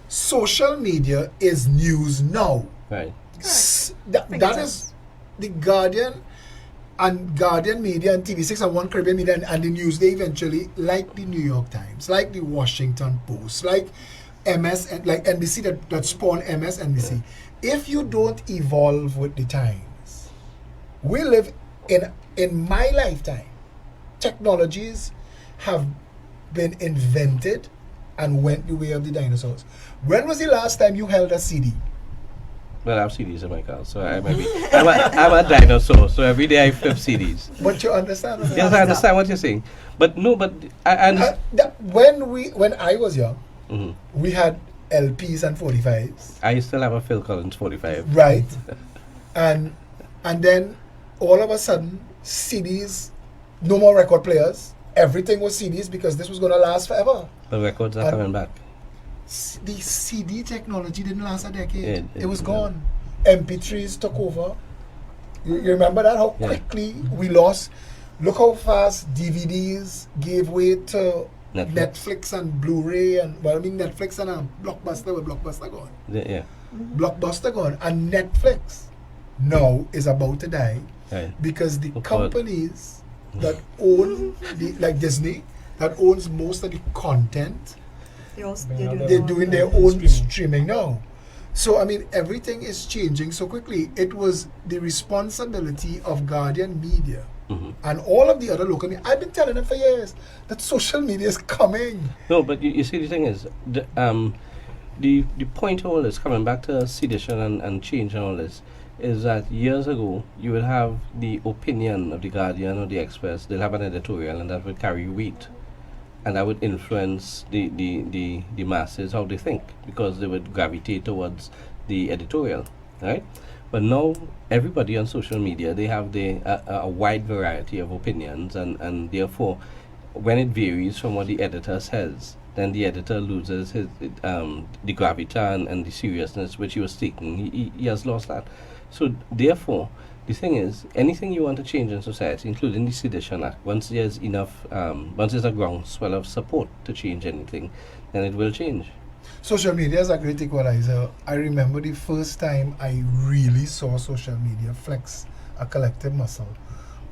social media is news now. Right. That Makes is sense. the Guardian and Guardian Media and TV6 and One Caribbean Media and the News. They eventually, like the New York Times, like the Washington Post, like like NBC that spawned MSNBC. If you don't evolve with the times, we live in my lifetime, technologies have been invented and went the way of the dinosaurs. When was the last time you held a CD? Well, I have CDs in my car, so I'm a dinosaur, so every day I flip CDs. But you understand? Yes, I understand what you're saying. But no, but I understand. When I was young, Mhm. we had LPs and 45s, I still have a Phil Collins 45. right? and then all of a sudden, CDs, no more record players. Everything was CDs because this was going to last forever. The records are And- coming back. The CD technology didn't last a decade. It It was yeah. gone. MP3s took over. You remember that? How Yeah. quickly we lost. Look how fast DVDs gave way to Netflix and Blu-ray and Netflix and Blockbuster with Blockbuster gone. Yeah. Blockbuster gone, and Netflix now is about to die Right. because the Oh, God. companies that own like Disney, that owns most of the content, they're doing their own streaming now. So I mean, everything is changing so quickly. It was the responsibility of Guardian Media Mhm. and all of the other local media. I've been telling them for years that social media is coming. No, but you see, the thing is, the point of all this, coming back to sedition and change and all this, is that years ago you would have the opinion of the Guardian or the Express. They'll have an editorial, and that would carry weight, and that would influence the masses how they think, because they would gravitate towards the editorial, right? But now everybody on social media, they have a wide variety of opinions, and therefore when it varies from what the editor says, then the editor loses his the gravitas and the seriousness which he was taking. He has lost that. So therefore, the thing is, anything you want to change in society, including the Sedition Act, once there's enough, once there's a groundswell of support to change anything, then it will change. Social media is a great equalizer. I remember the first time I really saw social media flex a collective muscle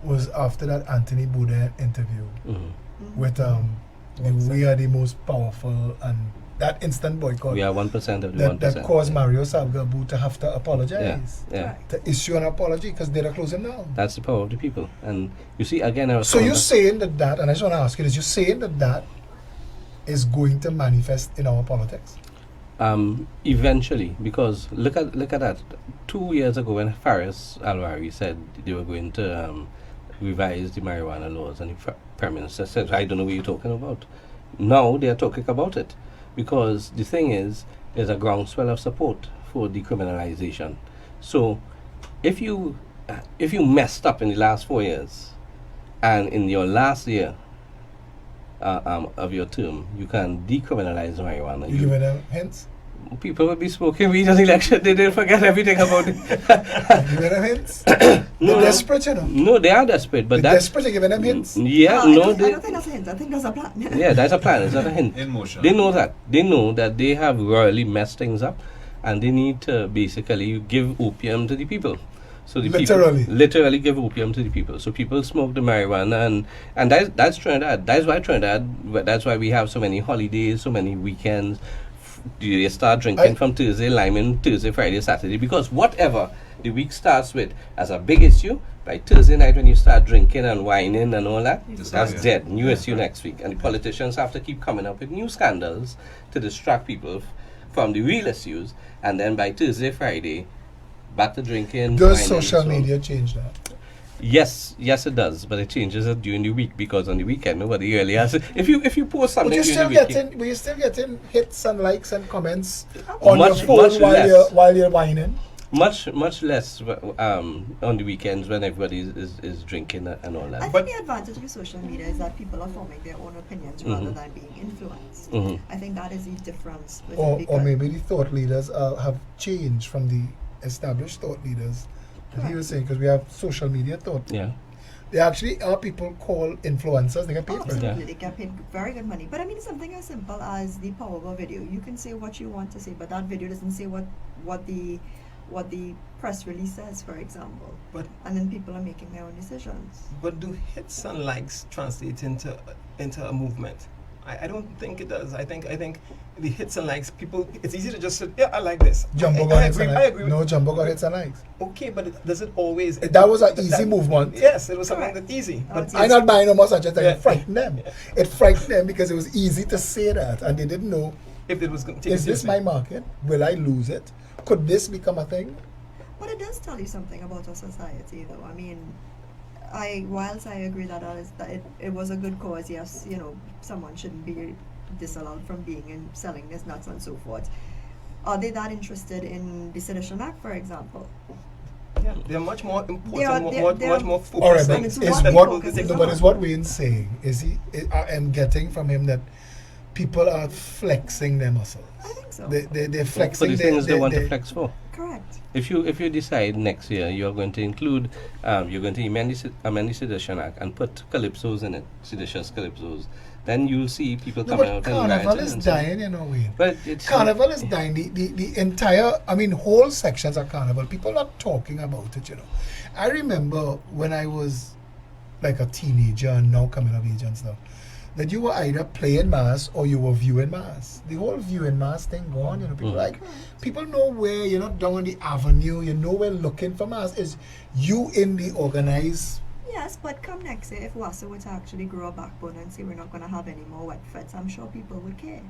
was after that Anthony Bourdain interview Mhm. with we are the most powerful, and that instant boycott We are 1% of the that 1%. caused Mario Salgabu to have to apologize, Yeah. to issue an apology because they're closing down. That's the power of the people. And you see, again, I was So coming you're back- saying that, and I just want to ask you this, you're saying that is going to manifest in our politics? Eventually, because look at that. 2 years ago, when Faris Alwari said they were going to revise the marijuana laws, and the Prime Minister said, "I don't know what you're talking about." Now they are talking about it, because the thing is, there's a groundswell of support for decriminalization. So, if you messed up in the last 4 years, and in your last year of your term, you can decriminalize marijuana. You giving them hints? People will be smoking weed on election. They didn't forget everything about it. You giving them hints? They're desperate, you know. No, they are desperate, but They're that's desperate, you're giving them hints. yeah. I No, don't they, think that's a hint. I think that's a plan. yeah, that's a plan. It's not a hint. In motion. They know that. They know that they have royally messed things up, and they need to basically give opium to the people. So the Literally. people literally give opium to the people. So people smoke the marijuana, and that's Trinidad. That's why Trinidad. That's why we have so many holidays, so many weekends. Do you start drinking I- from Thursday, liming Thursday, Friday, Saturday? Because whatever the week starts with as a big issue, by Thursday night when you start drinking and whining and all that, that's dead. New issue next week. And the politicians have to keep coming up with new scandals to distract people from the real issues. And then by Thursday, Friday, back to drinking. Does whining, social so- media change that? Yes, it does, but it changes it during the week because on the weekend nobody really has. If you post something But during the week, you're still getting hits and likes and comments on Much- your phone much less. while you're whining. much less on the weekends when everybody is drinking and all I that. think the advantage of social media is that people are forming their own opinions rather than being influenced. Mhm. I think that is the difference. With it Or because- maybe the thought leaders have changed from the established thought leaders. That he was saying, because we have social media thought. Yeah. There actually are people called influencers. They get paid Oh, for it. absolutely, they get paid very good money. But I mean, something as simple as the Powerball video. You can say what you want to say, but that video doesn't say what the press release says, for example. But And then people are making their own decisions. But do hits and likes translate into a movement? I don't think it does. I think the hits and likes, people, it's easy to just say, yeah, I like this. Jumbo I got hits agree, and I likes. agree. No, Jumbo got hits and likes. Okay, but does it always? That was an easy movement. Yes, it was something Correct. that's easy. Oh, But it's I'm not buying no more such a thing. Yeah. It frightened them. It frightened them because it was easy to say that, and they didn't know, if it was going to take is this my market? Will I lose it? Could this become a thing? But it does tell you something about our society, though. I mean, whilst I agree that it was a good cause, yes, someone shouldn't be disallowed from being and selling this nuts and so forth. Are they that interested in the Sedition Act, for example? Yeah, they're much more important, They are- much more focused. All right, on but it's is what what people can no, say. but is what Wayne's saying? I am getting from him that people are flexing their muscles. I think so. They're For flexing the their, things they want to their- flex for. Correct. If you decide next year you're going to include, you're going to amend the Sedition Act and put calypsos in it, seditious calypsos, then you'll see people No, coming but out and Carnival rioting is and so- dying, Wayne. But it's Carnival is dying. The entire, whole sections of Carnival, people are talking about it, I remember when I was like a teenager and now coming of age and stuff, that you were either playing mass or you were viewing mass. The whole viewing mass thing gone, people people know where you're not down on the avenue, you know where looking for mass is. You in the organized. Yes, but come next year, if Wassa were to actually grow a backbone and say we're not going to have any more wet feds, I'm sure people would care.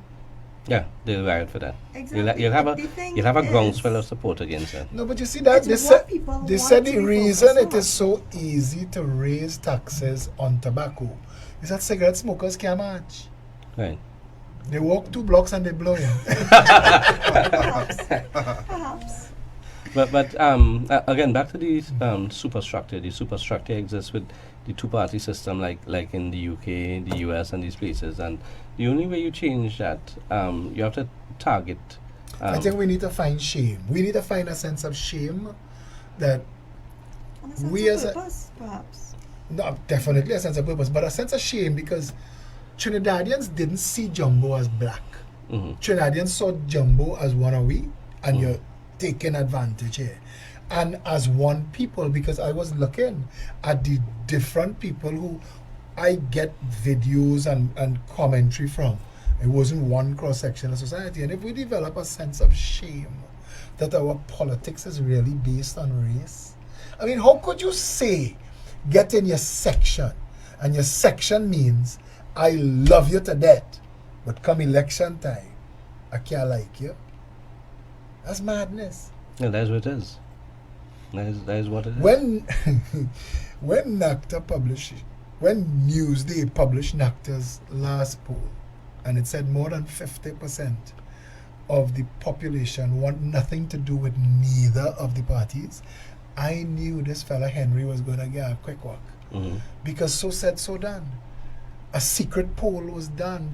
Yeah, they'll riot for that. Exactly. You'll have But the thing a is- groundswell of support against that. No, but you see that It's what people they want said to the be reason focused it is on. so easy to raise taxes on tobacco is that cigarette smokers can't match. Right. They walk 2 blocks and they blow you. Perhaps. Perhaps. But again, back to the superstructure. The superstructure exists with the two-party system, like in the UK, the US, and these places. And the only way you change that, you have to target. I think we need to find shame. We need to find a sense of shame that And a sense We of as a- purpose, perhaps. no, definitely a sense of purpose, but a sense of shame because Trinidadians didn't see Jumbo as black. Mhm. Trinidadians saw Jumbo as one of we, and you're taking advantage here. And as one people, because I was looking at the different people who I get videos and commentary from. It wasn't one cross section of society. And if we develop a sense of shame that our politics is really based on race, how could you say get in your section, and your section means I love you to death, but come election time, I can't like you? That's madness. Yeah, that's what it is. That is what it is. When when when Newsday published NACTA's last poll, and it said more than 50% of the population want nothing to do with neither of the parties, I knew this fella Henry was going to get a quick walk. Mhm. Because so said, so done. A secret poll was done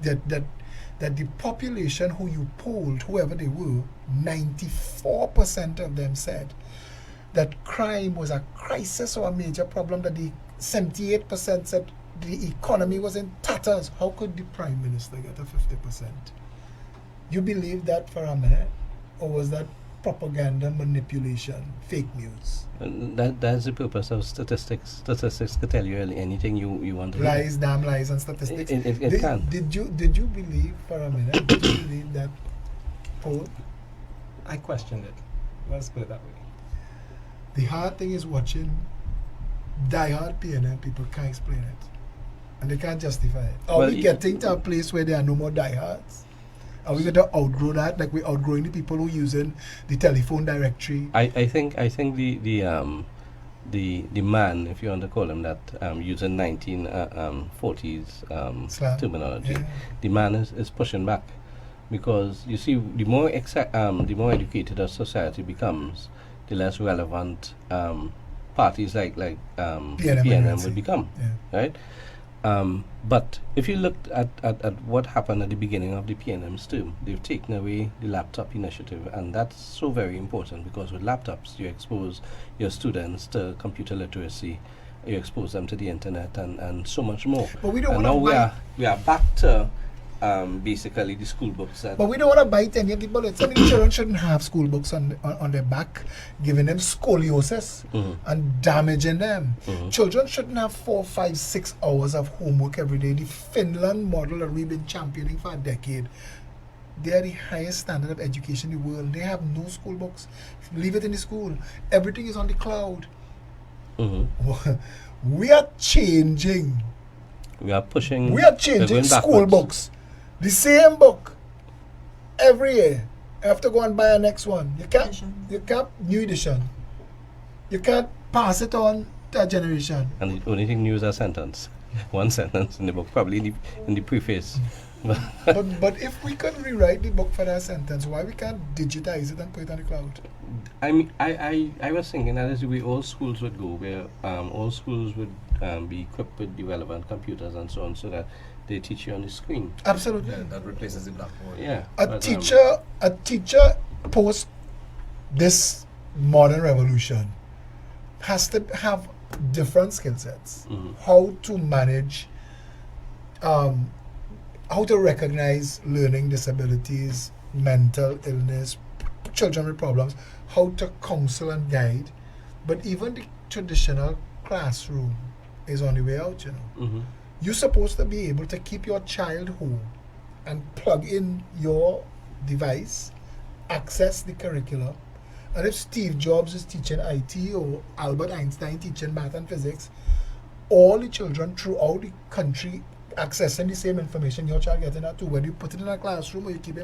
that the population who you polled, whoever they were, 94% of them said that crime was a crisis or a major problem, that the 78% said the economy was in tatters. How could the Prime Minister get a 50%? You believe that for a minute? Or was that propaganda, manipulation, fake news? And that's the purpose of statistics. Statistics can tell you anything you want to Lies, damn lies, and statistics. It can. Did you believe for a minute? Did you believe that Paul? I questioned it. Let's put it that way. The hard thing is watching die-hard PNM people can't explain it. And they can't justify it. Are Well, we getting to a place where there are no more die-hards? Are we going to outgrow that? Like we're outgrowing the people who are using the telephone directory? I think the man, if you want to call him that, using 1940s Slang, terminology, yeah. the man is pushing back, because you see, the more educated a society becomes, the less relevant parties like PNM will become, Yeah. right? But if you looked at what happened at the beginning of the PNM's term, they've taken away the laptop initiative, and that's so very important, because with laptops you expose your students to computer literacy, you expose them to the internet, and so much more. But we don't And want now to we are back to basically the school books that. But we don't want to bite any of the bullets. I mean, children shouldn't have school books on their back, giving them scoliosis and damaging them. Children shouldn't have 4, 5, 6 hours of homework every day. The Finland model that we've been championing for a decade, they are the highest standard of education in the world. They have no school books. Leave it in the school. Everything is on the cloud. We are changing. We are pushing. We are we're changing going school backwards. books. The same book every year. I have to go and buy a next one. You can't new edition. You can't pass it on to a generation. And the only thing new is a sentence, one sentence in the book, probably in the preface. but if we could rewrite the book for that sentence, why we can't digitize it and put it on the cloud? I mean, I was thinking that is the way all schools would go, where all schools would be equipped with the relevant computers and so on, so that they teach you on the screen. Absolutely. Yeah, that replaces the blackboard. Yeah. A teacher post this modern revolution has to have different skill sets. How to manage, how to recognize learning disabilities, mental illness, children with problems, how to counsel and guide. But even the traditional classroom is on the way out, you know. You're supposed to be able to keep your child home and plug in your device, access the curriculum. And if Steve Jobs is teaching IT or Albert Einstein teaching math and physics, all the children throughout the country accessing the same information your child getting that too, whether you put it in a classroom or you keep her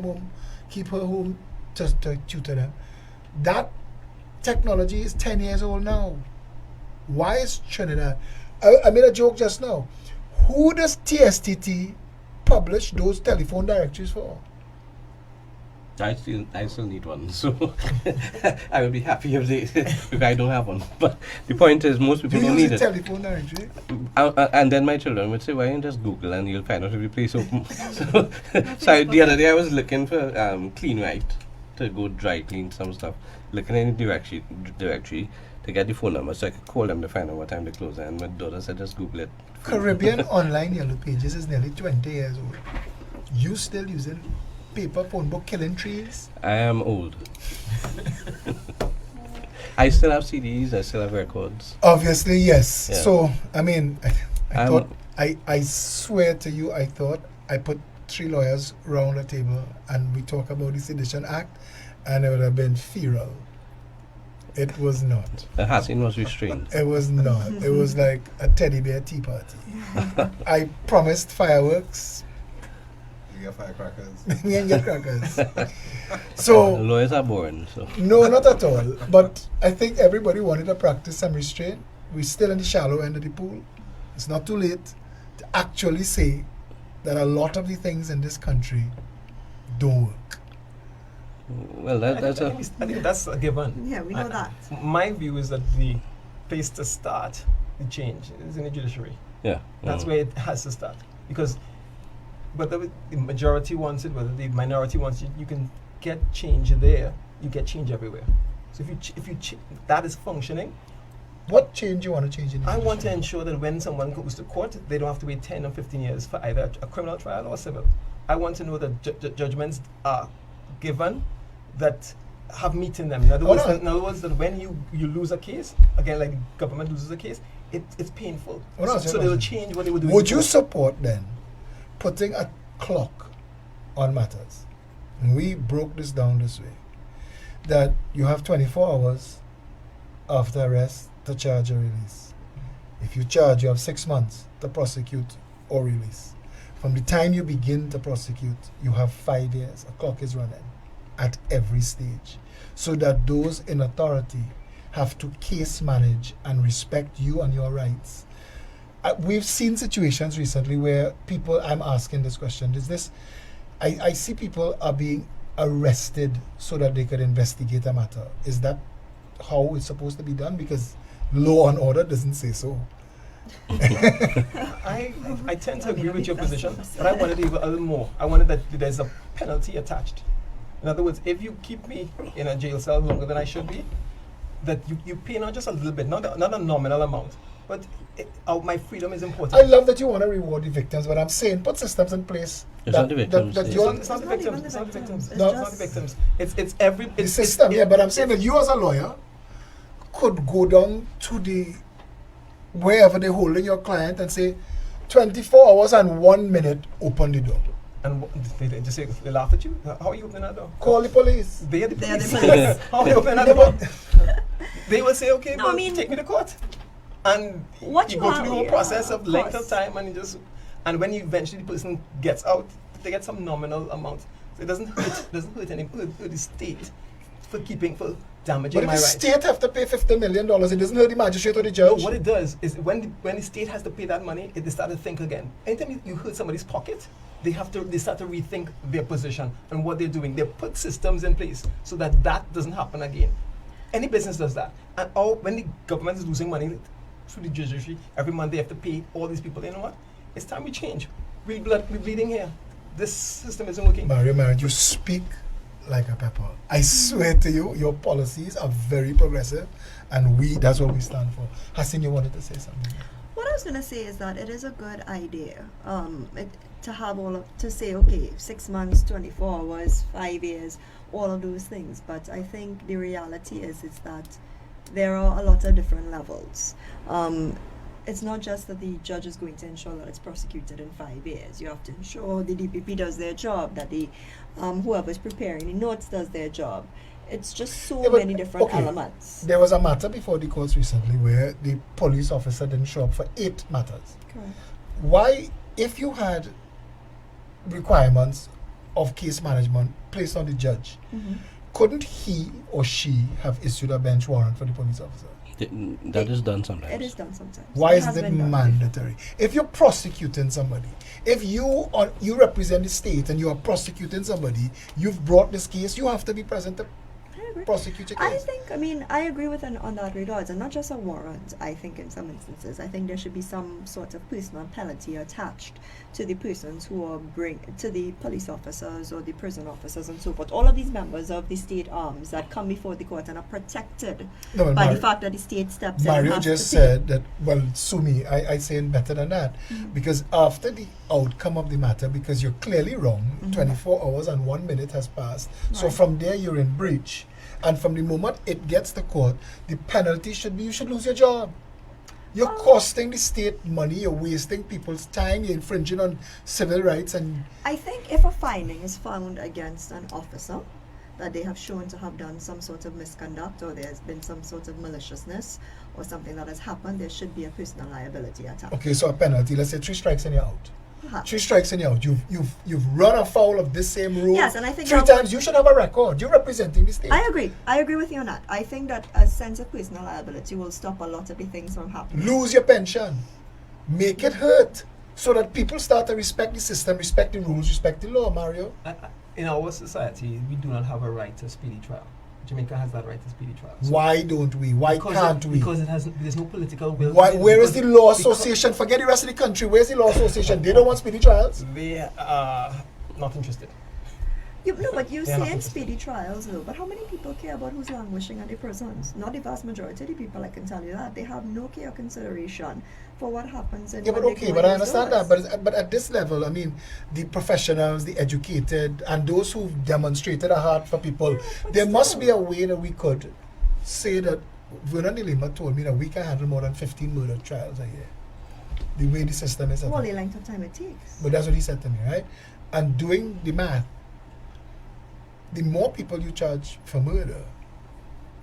home to tutor them. That technology is 10 years old now. Why is Trinidad? I made a joke just now. Who does TSTT publish those telephone directories for? I still need one, so I would be happy if I don't have one. But the point is, most people You don't use need a it. telephone directory? And then my children would say, "Why don't you just Google and you'll find out if the place open?" So the other day I was looking for Clean Right to go dry clean some stuff, looking in the directory to get the phone number so I could call them to find out what time they close. And my daughter said, "Just Google it." Caribbean Online Yellow Pages is nearly 20 years old. You still using paper phone book killing trees? I am old. I still have CDs. I still have records. Obviously, yes. Yeah. So, I mean, I Um, thought, I swear to you, I thought I put 3 lawyers round a table and we talk about the Sedition Act and it would have been feral. It was not. The Hassan was restrained. It was not. It was like a teddy bear tea party. I promised fireworks. You get firecrackers. Me and get crackers. So, Lawyers are boring. So no, not at all. But I think everybody wanted to practice some restraint. We're still in the shallow end of the pool. It's not too late to actually say that a lot of the things in this country don't work. well, that's I think that's a given. Yeah, we know that. My view is that the place to start the change is in the judiciary. yeah. That's where it has to start. Because whether the majority wants it, whether the minority wants it, you can get change there. You get change everywhere. So if you that is functioning, What change you want to change in the I want to judiciary? ensure that when someone goes to court, they don't have to wait 10 or 15 years for either a criminal trial or civil. I want to know that judgments are given that have meat in them. In other words, that when you lose a case, again, like the government loses a case, it's painful. So they will change what they would do. Would you support then putting a clock on matters? And we broke this down this way, that you have 24 hours after arrest to charge or release. If you charge, you have 6 months to prosecute or release. From the time you begin to prosecute, you have 5 years. A clock is running at every stage, so that those in authority have to case manage and respect you and your rights. We've seen situations recently where people, I'm asking this question, is this, I see people are being arrested so that they could investigate a matter. Is that how it's supposed to be done? Because law and order doesn't say so. I tend to agree with your position, but I wanted even a little more. I wanted that there's a penalty attached. In other words, if you keep me in a jail cell longer than I should be, that you pay not just a little bit, not a nominal amount, but my freedom is important. I love that you want to reward the victims, but I'm saying put systems in place. It's not the victims. It's not the victims. It's not the victims. It's not the victims. It's every The system, yeah, but I'm saying that you as a lawyer could go down to the wherever they're holding your client and say 24 hours and 1 minute, open the door. And they just say, they laugh at you? How are you opening that door? Call the police. They are the They are the police. police. How are you opening that door? They will say, okay, No, well, I mean- take me to court. And What you you go have through the whole here, process of of length of course. time, and when eventually the person gets out, they get some nominal amount. So it doesn't hurt the state for damaging But if my the rights. state have to pay $50 million, it doesn't hurt the magistrate or the No, judge. what it does is when the state has to pay that money, they start to think again. Anytime you hurt somebody's pocket, they start to rethink their position and what they're doing. They put systems in place so that doesn't happen again. Any business does that. And when the government is losing money through the judiciary, every month they have to pay all these people. You know what? It's time we change. We're bleeding here. This system isn't working. Mario, you speak like a pepper. I swear to you, your policies are very progressive, and that's what we stand for. Hassan, you wanted to say something? What I was going to say is that it is a good idea to have to say, okay, 6 months, 24 hours, 5 years, all of those things. But I think the reality is that there are a lot of different levels. It's not just that the judge is going to ensure that it's prosecuted in 5 years. You have to ensure the DPP does their job, that the whoever's preparing the notes does their job. It's just so Yeah, but, many different okay, elements. There was a matter before the courts recently where the police officer didn't show up for 8 matters. Correct. Why, if you had requirements of case management placed on the judge, couldn't he or she have issued a bench warrant for the police officer? That is done sometimes. It is done sometimes. Why It is has it been done. mandatory? If you're prosecuting somebody, if you represent the state and you are prosecuting somebody, you've brought this case, you have to be present to I agree. prosecute your I case. think, I agree with on that regards, and not just a warrant. I think in some instances, I think there should be some sort of personal penalty attached to the persons who are to the police officers or the prison officers and so forth. All of these members of the state arms that come before the court and are protected No, but by Mario- the fact that the state steps in and Mario has just to pay. said that, well, sue me. I saying better than that. Because after the outcome of the matter, because you're clearly wrong, 24 hours and 1 minute has passed. So Right. from there, you're in breach. And from the moment it gets to court, the penalty should be you should lose your job. You're costing the state money, you're wasting people's time, you're infringing on civil rights. And I think if a finding is found against an officer that they have shown to have done some sort of misconduct or there's been some sort of maliciousness or something that has happened, there should be a personal liability attached. okay, so a penalty, let's say 3 strikes and you're out. Perhaps. 3 strikes and you're out. You've run afoul of this same rule. Yes, and I think 3 that would- times. You should have a record. You're representing the state. I agree with you on that. I think that a sense of personal liability will stop a lot of the things from happening. Lose your pension. Make it hurt. So that people start to respect the system, respect the rules, respect the law, Mario. In our society, we do not have a right to speedy trial. Jamaica has that right to speedy trial. So Why don't we? Why can't we? Because there's no political will. Why, where is the law because association? Forget the rest of the country. Where's the law association? They don't want speedy trials. They are not interested. No, but you're They are not saying interested. speedy trials, though. But how many people care about who's languishing at the prisons? Not the vast majority of the people, I can tell you that. They have no care or consideration for what happens. Yeah, but okay, but I understand that. But at this level, I mean, the professionals, the educated, and those who've demonstrated a heart for people, but there must still. be a way that we could say that Vernon Nilima told me that we can handle more than 15 murder trials a year. The way the system is set Well, up. the length of time it takes. But that's what he said to me, right? And doing the math, the more people you charge for murder,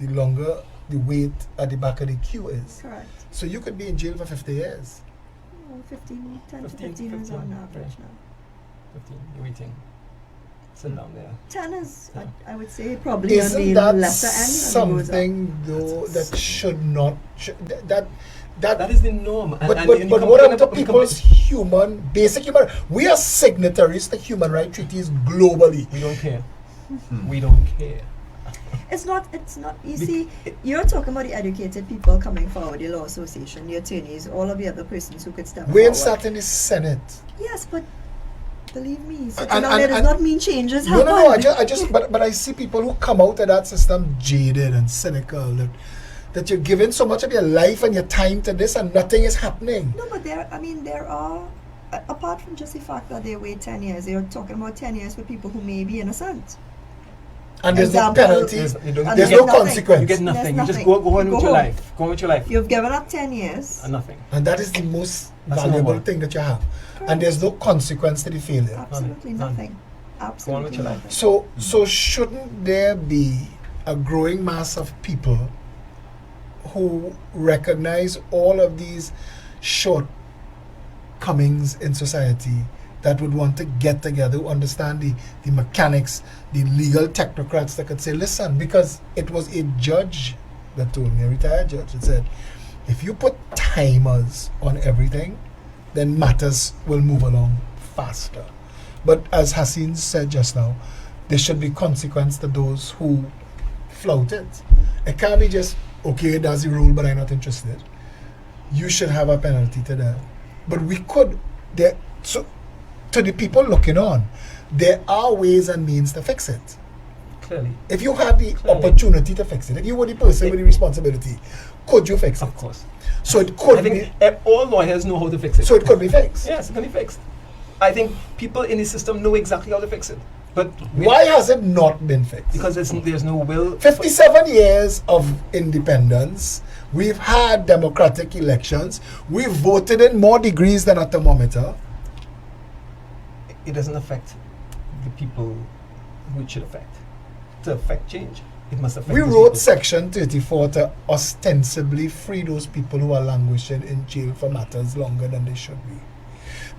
the longer the wait at the back of the queue is. Correct. So you could be in jail for 50 years. Oh, 10 to 15, 15 is on 15, average yeah. now. 15, you're waiting. Sit down there. 10 is, Yeah. I would say, probably on Isn't the that lesser end. as it goes up. something though that should not That is the norm. But and what you come- what you about come- people's basic human? We are signatories to human rights treaties globally. We don't care. We don't care. It's not, you Bec- see, it- you're talking about the educated people coming forward, the law association, the attorneys, all of the other persons who could step Wayne forward. sat in the Senate. Yes, but believe me, sitting And- down and- there does and- not mean changes No, happen. no, no. But I see people who come out of that system jaded and cynical. That you're giving so much of your life and your time to this and nothing is happening. No, but there are, apart from just the fact that they wait 10 years, they're talking about 10 years for people who may be innocent. And there's no Example, penalty. There's- you don't- And There's you no get nothing. consequence. You get nothing. There's You just nothing. go on You with go your home. life. Go on with your life. You've given up 10 years. And nothing. And that is the most That's valuable normal. thing that you have. And there's no consequence to the failure. Absolutely None. nothing. Absolutely with your life. nothing. So shouldn't there be a growing mass of people who recognize all of these shortcomings in society that would want to get together, who understand the mechanics, the legal technocrats that could say, listen, because it was a judge that told me, a retired judge, that said, if you put timers on everything, then matters will move along faster. But as Hassan said just now, there should be consequence to those who flout it. It can't be just, okay, that's the rule, but I'm not interested. You should have a penalty to that. But we could, so to the people looking on, there are ways and means to fix it. Clearly. If you have the Clearly. opportunity to fix it, if you were the person with the responsibility, could you fix it? Of course. So it I could be. think all lawyers know how to fix it. So it could be fixed. Yes, it can be fixed. I think people in the system know exactly how to fix it. But Why has it not been fixed? Because there's no will. 57 years of independence. We've had democratic elections. We've voted in more degrees than a thermometer. It doesn't affect the people who it should affect. To affect change, it must affect We those wrote people. Section 34 to ostensibly free those people who are languishing in jail for matters longer than they should be.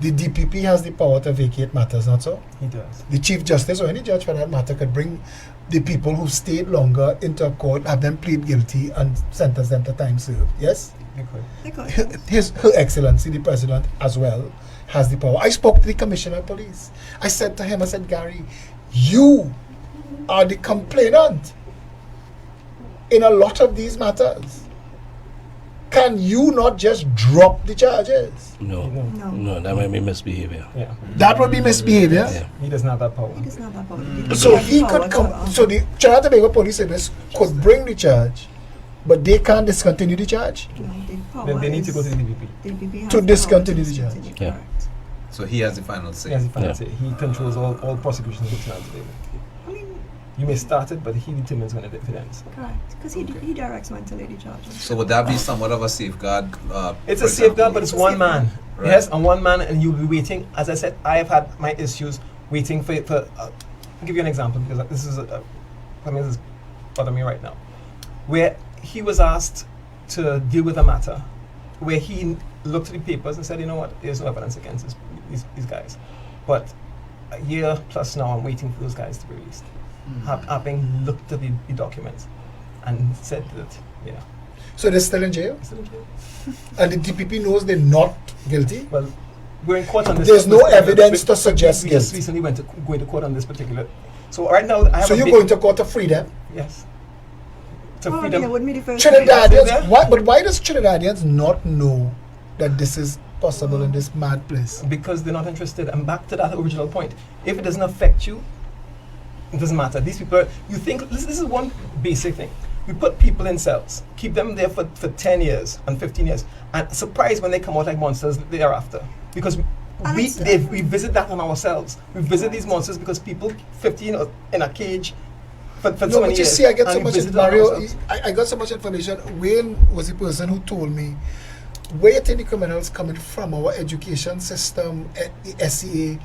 The DPP has the power to vacate matters, not so? He does. The Chief Justice or any judge for that matter could bring the people who stayed longer into a court, have them plead guilty and sentence them to time served. Yes? They could. They could. Her Excellency, the President, as well, has the power. I spoke to the Commissioner of Police. I said to him, I said, Gary, you are the complainant in a lot of these matters. Can you not just drop the charges? No. No. No, that might be misbehavior. Yeah. That would be misbehavior. Yeah. He doesn't have that power. He does not have that power. So has he the power could to, come. So the Trinidad and Tobago Police Service could bring the charge, but they can't discontinue the charge. no, the power Then they need to go to the is- DPP. the DPP has to the power discontinue to the charge. discontinue, Yeah. correct. So he has the final say. He has the final Yeah. say. He controls all prosecutions in Trinidad and Tobago. I mean, You may start it, but he determines when it ends. correct. Because he directs when to lay the charges. So would that be somewhat of a safeguard? It's for a safeguard, but example? it's It's a one man. Right. Yes, and one man, and you'll be waiting. As I said, I have had my issues waiting for I'll give you an example because this is something that's bothering me right now. Where he was asked to deal with a matter, where he looked at the papers and said, you know what, there's no evidence against these guys. But a year plus now, I'm waiting for those guys to be released. Having looked at the documents and said that, yeah. So they're still in jail, and the DPP knows they're not guilty. Well, we're in court on this. There's no this- evidence to suggest We just guilt. recently going to court on this particular. So right now, I have So a you're big- going to court to free them. Yes. To Well, I free mean, it them. wouldn't be the first Trinidadians, there? why does Trinidadians not know that this is possible in this mad place? Because they're not interested. And back to that original point. If it doesn't affect you, it doesn't matter. These people, you think, this is one basic thing. We put people in cells, keep them there for 10 years and 15 years, and surprised when they come out like monsters thereafter. Because And we it's- we visit that on ourselves. We visit these monsters because people 15 are in a cage for No, so but many you years. see, I get and so we much visit it on Mario. ourselves. I got so much information. Wayne was the person who told me where you think the criminals coming from our education system, the SEA,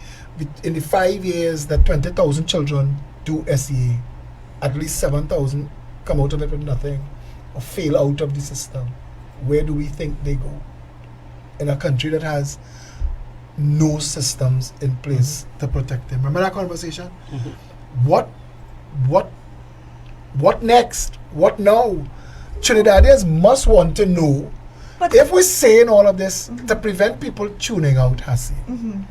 in the 5 years that 20,000 children do SEA, at least 7,000 come out of it with nothing or fail out of the system. Where do we think they go? In a country that has no systems in place to protect them. Remember that conversation? What next? What now? Trinidadians must want to know. But If we're saying all of this to prevent people tuning out, Hassan,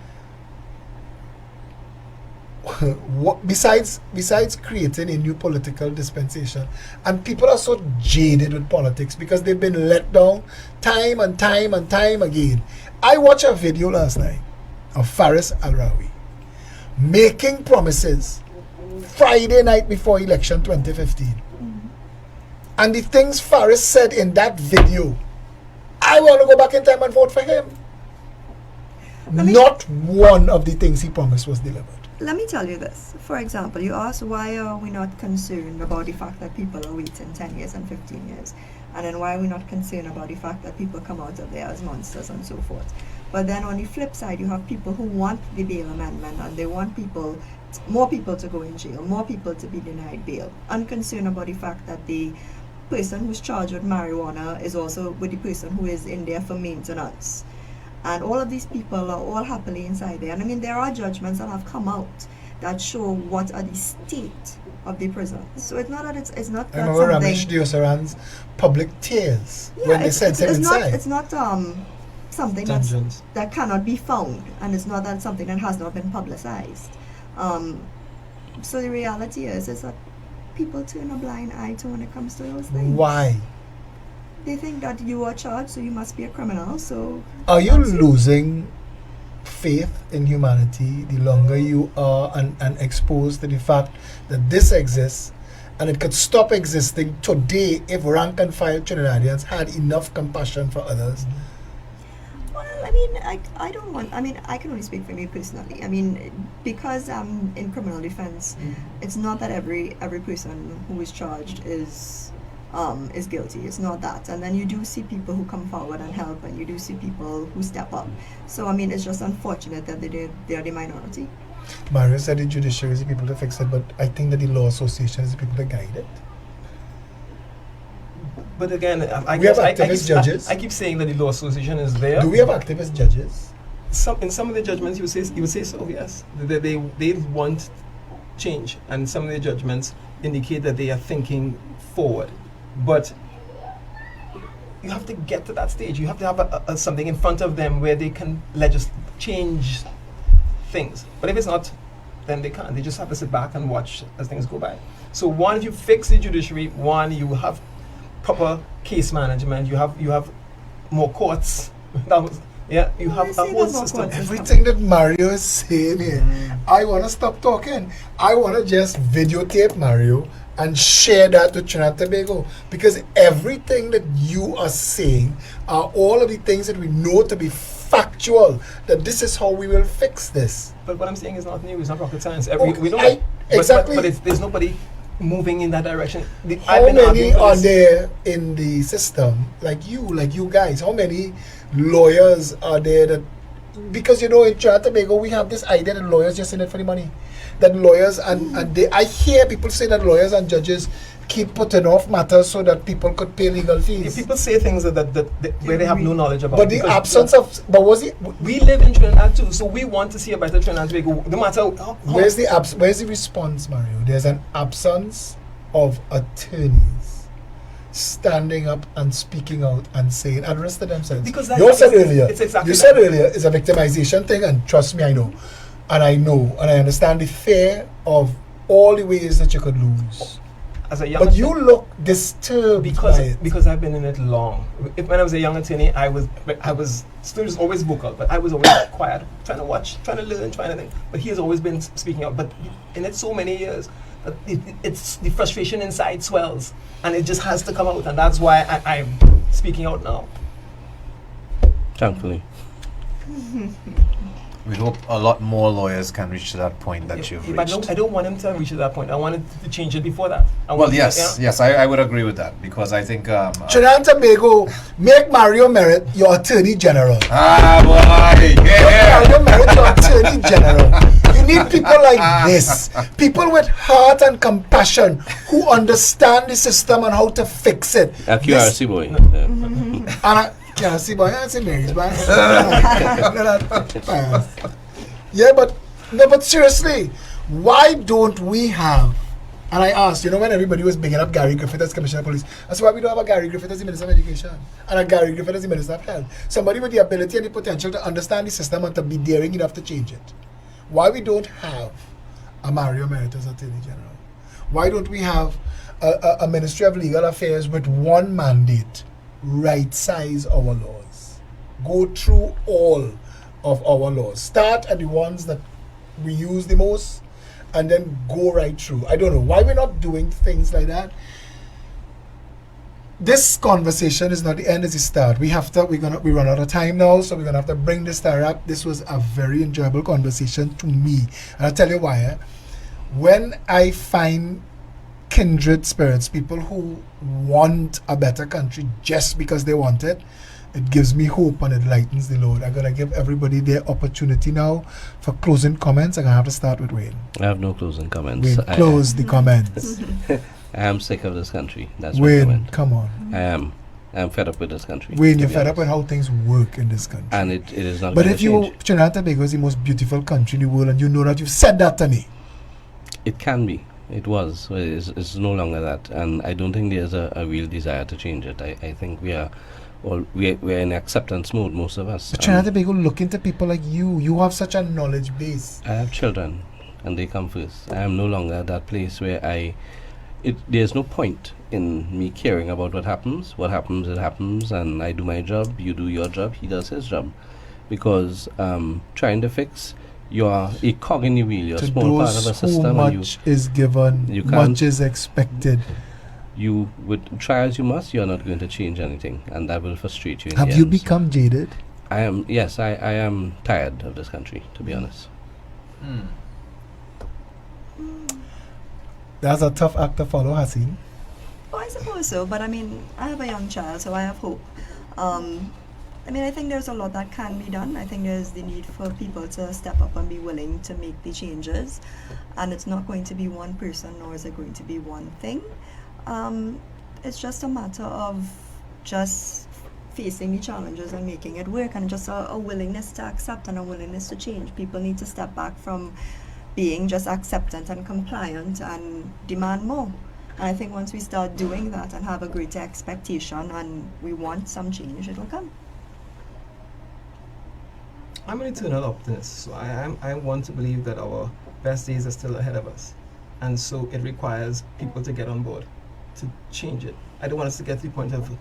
what besides creating a new political dispensation, and people are so jaded with politics because they've been let down time and time and time again. I watched a video last night of Faris Al-Rawi making promises Friday night before election 2015. And the things Faris said in that video, I want to go back in time and vote for him. Not one of the things he promised was delivered. let me tell you this. For example, you asked why are we not concerned about the fact that people are waiting 10 years and 15 years? And then why are we not concerned about the fact that people come out of there as monsters and so forth? But then on the flip side, you have people who want the bail amendment and they want people, more people to go in jail, more people to be denied bail, unconcerned about the fact that the person who's charged with marijuana is also with the person who is in there for maintenance. And all of these people are all happily inside there. And I mean, there are judgments that have come out that show what are the state of the prison. So it's not that it's not I that remember something. Ramesh Diosaran's public tears when they it's, sent him it's not inside. it's not something Dungeons. that cannot be found, and it's not that something that has not been publicized. So the reality is that people turn a blind eye to when it comes to those things. Why? They think that you are charged, so you must be a criminal. So Are you losing faith in humanity the longer you are and exposed to the fact that this exists and it could stop existing today if rank and file Trinidadians had enough compassion for others? well, I mean, I don't want. I mean, I can only speak for me personally. I mean, because I'm in criminal defense, it's not that every person who is charged is guilty. It's not that. And then you do see people who come forward and help, and you do see people who step up. So I mean, it's just unfortunate that they are the minority. Mario said the judiciary is the people to fix it, but I think that the law association is the people to guide it. But again, I We have guess activist judges. I keep saying that the law association is there. Do we have activist judges? In some of the judgments, you would say so. Yes, they want change, and some of the judgments indicate that they are thinking forward. But you have to get to that stage. You have to have something in front of them where they can change things. But if it's not, then they can't. They just have to sit back and watch as things go by. So one, if you fix the judiciary, one, you have proper case management. You have more courts. You have a whole system. Everything that Mario is saying here, I want to stop talking. I want to just videotape Mario and share that to Trinidad and Tobago, because everything that you are saying are all of the things that we know to be factual, that this is how we will fix this. But what I'm saying is not new. It's not rocket science. Okay, We know I- that. exactly. But there's nobody moving in that direction. How many are there in the system, like you guys? How many lawyers are there that, because in Trinidad and Tobago we have this idea that lawyers just in it for the money. That lawyers I hear people say that lawyers and judges keep putting off matters so that people could pay legal fees. People say things that where they have no knowledge about. But the absence of, but was it? We live in Trinidad too, so we want to see a better Trinidad and Tobago. No matter Where's the response, Mario? There's an absence of attorneys standing up and speaking out and saying, address to themselves. Because You said earlier, it's exactly you said earlier, it's a victimization thing, and trust me, I know, and I understand the fear of all the ways that you could lose. as a young But you look disturbed by it. because I've been in it long. When I was a young attorney, I was still always vocal, but I was always quiet, trying to watch, trying to learn, trying to think. But he has always been speaking out. But in it so many years, it's the frustration inside swells, and it just has to come out, and that's why I'm speaking out now. Thankfully. We hope a lot more lawyers can reach to that point that you've But reached. I don't want him to reach to that point. I wanted to change it before that. Well, yes, I would agree with that, because I think Trinidad and Tobago, make Mario Merritt your Attorney General. boy, Mario Merritt your Attorney General. You need people like this, people with heart and compassion who understand the system and how to fix it. A This- QRC boy. and I can't see boy, I see Mary's boy. Yeah, but seriously, why don't we have? And I asked, when everybody was bigging up Gary Griffith as Commissioner of Police, I said, why we don't have a Gary Griffith as the Minister of Education and a Gary Griffith as the Minister of Health? Somebody with the ability and the potential to understand the system and to be daring enough to change it. Why we don't have a Mario Emeritus Attorney General? Why don't we have a Ministry of Legal Affairs with one mandate? Right size our laws. Go through all of our laws. Start at the ones that we use the most and then go right through. I don't know why we're not doing things like that. This conversation is not the end, it's the start. We run out of time now, so we're gonna have to bring this to a wrap. This was a very enjoyable conversation to me. And I'll tell you why. When I find kindred spirits, people who want a better country just because they want it, it gives me hope and it lightens the load. I'm going to give everybody their opportunity now for closing comments. I'm going to have to start with Wayne. I have no closing comments. Wayne, close the comments. I am sick of this country. That's my Wayne, comment. come on. I'm fed up with this country. Wayne, to you're be fed up with honest. how things work in this country. And it is not But going if to you, change. Trinidad and Tobago is the most beautiful country in the world and you know that, you've said that to me. It can be. It was. It's no longer that. And I don't think there's a real desire to change it. I think we're in acceptance mode, most of us. But Trinidad and Tobago looking to people like you. You have such a knowledge base. I have children, and they come first. I am no longer at that place where there's no point in me caring about what happens. What happens, it happens, and I do my job, you do your job, he does his job. Because trying to fix, you're a cog in the wheel, you're a To small part of those a who system, and much is given, you much can't- is expected. you would try as you must, you're not going to change anything, and that will frustrate you in Have the you end. become jaded? I am tired of this country, to be honest. That's a tough act to follow, Haseen. Oh, I suppose so, but I mean, I have a young child, so I have hope. I think there's a lot that can be done. I think there's the need for people to step up and be willing to make the changes. And it's not going to be one person, nor is it going to be one thing. It's just a matter of just facing the challenges and making it work, and just a willingness to accept and a willingness to change. People need to step back from being just acceptant and compliant and demand more. And I think once we start doing that and have a greater expectation and we want some change, it'll come. I'm an eternal optimist, so I want to believe that our best days are still ahead of us. And so it requires people to get on board, to change it. I don't want us to get to the point of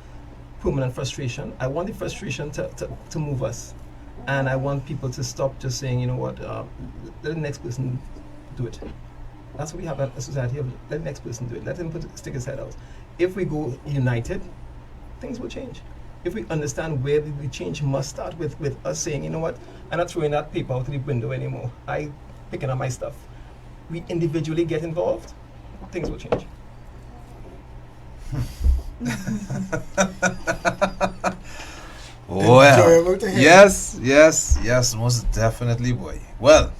permanent frustration. I want the frustration to move us. And I want people to stop just saying, you know what, let the next person do it. That's what we have a society of, let the next person do it. Let him stick his head out. If we go united, things will change. If we understand where the change must start with us saying, you know what, I'm not throwing that paper out the window anymore. I picking up my stuff. We individually get involved, things will change. Enjoyable to hear. Yes, most definitely, boy. Well,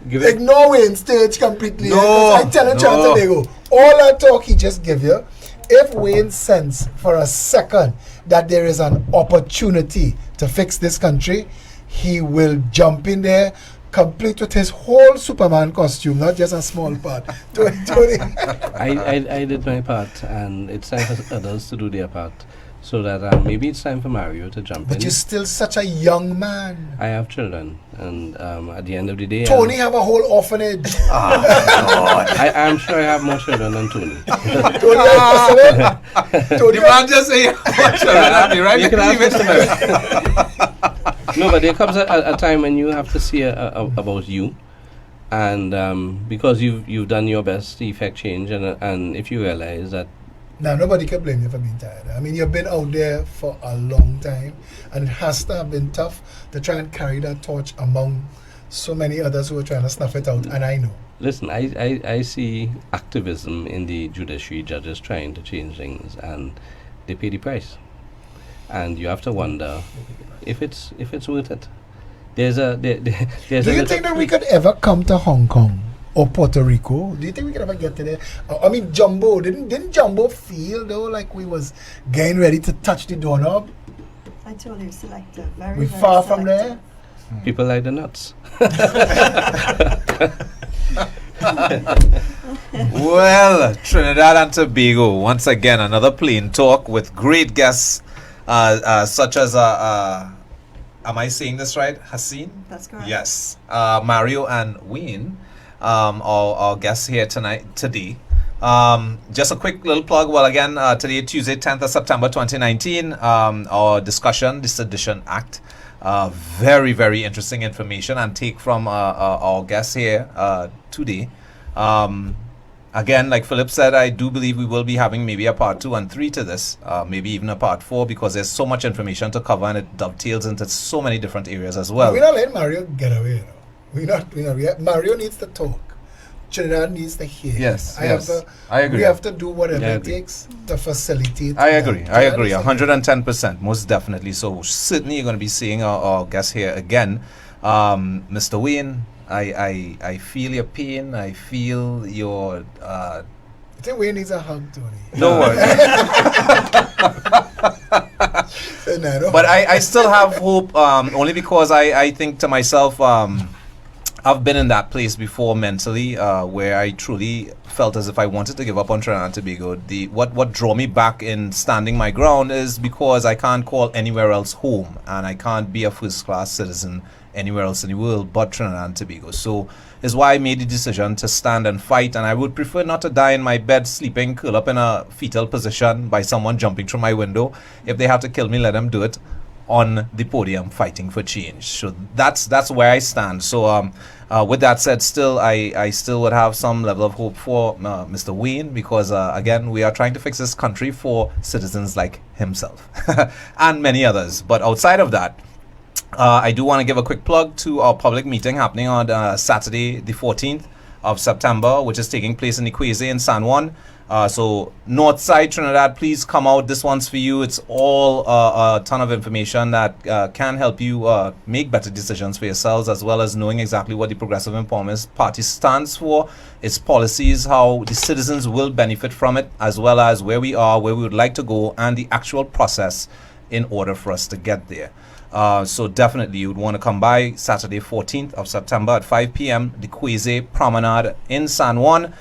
Ignore Wayne stage completely. No, I tell you, Trinidad and Tobago, all that talk he just give you, if Wayne sense for a second that there is an opportunity to fix this country, he will jump in there, complete with his whole Superman costume, not just a small part. Tony. I did my part, and it's time for others to do their part. So that maybe it's time for Mario to jump But in. you're still such a young man. I have children, and at the end of the day, Tony have a whole orphanage. I'm sure I have more children than Tony. Tony, Tony, the man just say, right? You can ask Mr. Merrick. No, but there comes a time when you have to see about you, and because you've done your best to effect change, and if you realize that. Now, nobody can blame you for being tired. I mean, you've been out there for a long time, and it has to have been tough to try and carry that torch among so many others who are trying to snuff it out, and I know. Listen, I see activism in the judiciary, judges trying to change things, and they pay the price. And you have to wonder if it's worth it. there's a there's Do a you little think that we could ever come to Hong Kong or Puerto Rico? Do you think we could ever get to there? I mean, Jumbo, didn't Jumbo feel though like we was getting ready to touch the doorknob? I told you, selective. Very, We very far from selective. there. people like the nuts. Well, Trinidad and Tobago, once again, another plain talk with great guests, such as, am I saying this right? Haseen? That's correct. Yes. Mario and Wayne, our guests here today. Just a quick little plug. Well, again, today, Tuesday, 10th of September 2019, our discussion, the Sedition Act. Very, very interesting information and take from our guests here today. Again, like Philip said, I do believe we will be having maybe a part 2 and 3 to this, maybe even a part 4, because there's so much information to cover and it dovetails into so many different areas as well. We're not letting Mario get away, you know. Mario needs to talk. Trinidad needs to hear. Yes, I agree. We have to do whatever it takes to facilitate. I agree. 110%, most definitely. So certainly you're going to be seeing our guests here again. Mr. Wayne, I feel your pain. I feel your... I think Wayne needs a hug, Tony. No worries. But I still have hope, only because I think to myself... I've been in that place before mentally, where I truly felt as if I wanted to give up on Trinidad and Tobago. What drew me back in standing my ground is because I can't call anywhere else home, and I can't be a first-class citizen anywhere else in the world but Trinidad and Tobago. So is why I made the decision to stand and fight, and I would prefer not to die in my bed sleeping, curled up in a fetal position by someone jumping through my window. If they have to kill me, let them do it on the podium fighting for change. So that's where I stand. So with that said, still I still would have some level of hope for Mr. Wayne, because again, we are trying to fix this country for citizens like himself and many others. But outside of that, I do want to give a quick plug to our public meeting happening on Saturday the 14th of September, which is taking place in the Quasi in San Juan. So North Side Trinidad, please come out. This one's for you. It's all a ton of information that can help you make better decisions for yourselves, as well as knowing exactly what the Progressive Empowerment Party stands for, its policies, how the citizens will benefit from it, as well as where we are, where we would like to go, and the actual process in order for us to get there. So definitely you would want to come by Saturday 14th of September at 5 p.m. the Quasi Promenade in San Juan.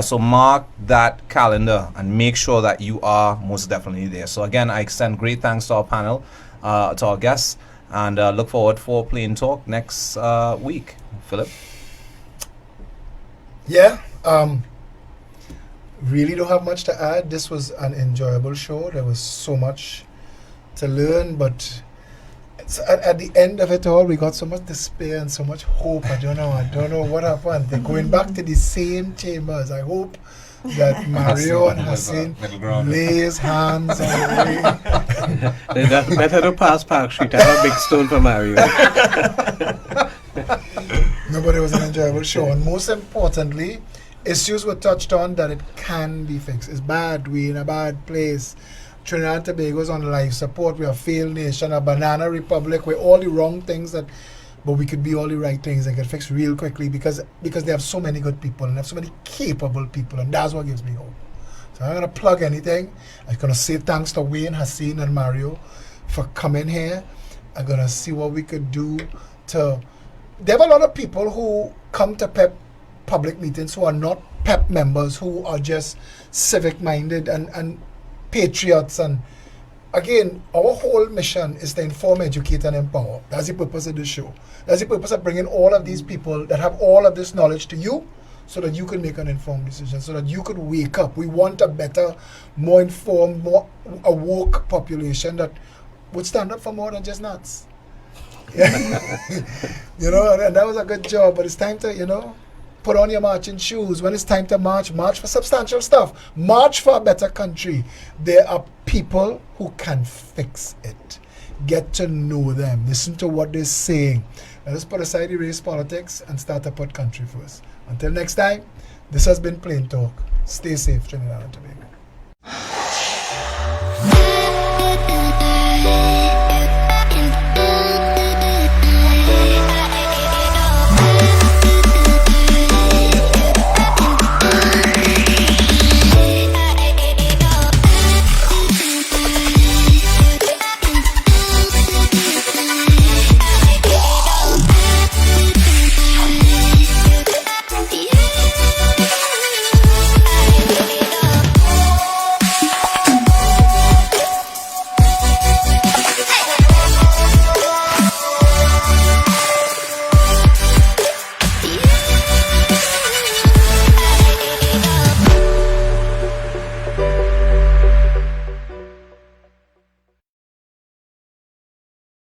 So mark that calendar and make sure that you are most definitely there. So again, I extend great thanks to our panel, to our guests, and look forward for Plain Talk next week. Philip? Yeah, really don't have much to add. This was an enjoyable show. There was so much to learn, but at the end of it all, we got so much despair and so much hope. I don't know what happened. They're going back to the same chambers. I hope that Mario and Haseen lays hands on the way. Better to pass Park Street. I have a big stone for Mario. No, but it was an enjoyable show. And most importantly, issues were touched on that it can be fixed. It's bad. We're in a bad place. Trinidad and Tobago is on life support. We're a failed nation, a banana republic. We're all the wrong things but we could be all the right things and get fixed real quickly because they have so many good people and have so many capable people, and that's what gives me hope. So I'm not going to plug anything. I'm going to say thanks to Wayne, Haseen, and Mario for coming here. I'm going to see what we could do to... There are a lot of people who come to PEP public meetings who are not PEP members, who are just civic-minded and patriots. And again, our whole mission is to inform, educate, and empower. That's the purpose of this show. That's the purpose of bringing all of these people that have all of this knowledge to you, so that you can make an informed decision, so that you could wake up. We want a better, more informed, more awoke population that would stand up for more than just nuts. You know, and that was a good job, but it's time to, you know, put on your marching shoes. When it's time to march, march for substantial stuff. March for a better country. There are people who can fix it. Get to know them. Listen to what they're saying. Let us put aside the race politics and start to put country first. Until next time, this has been Plain Talk. Stay safe, Trinidad and Tobago.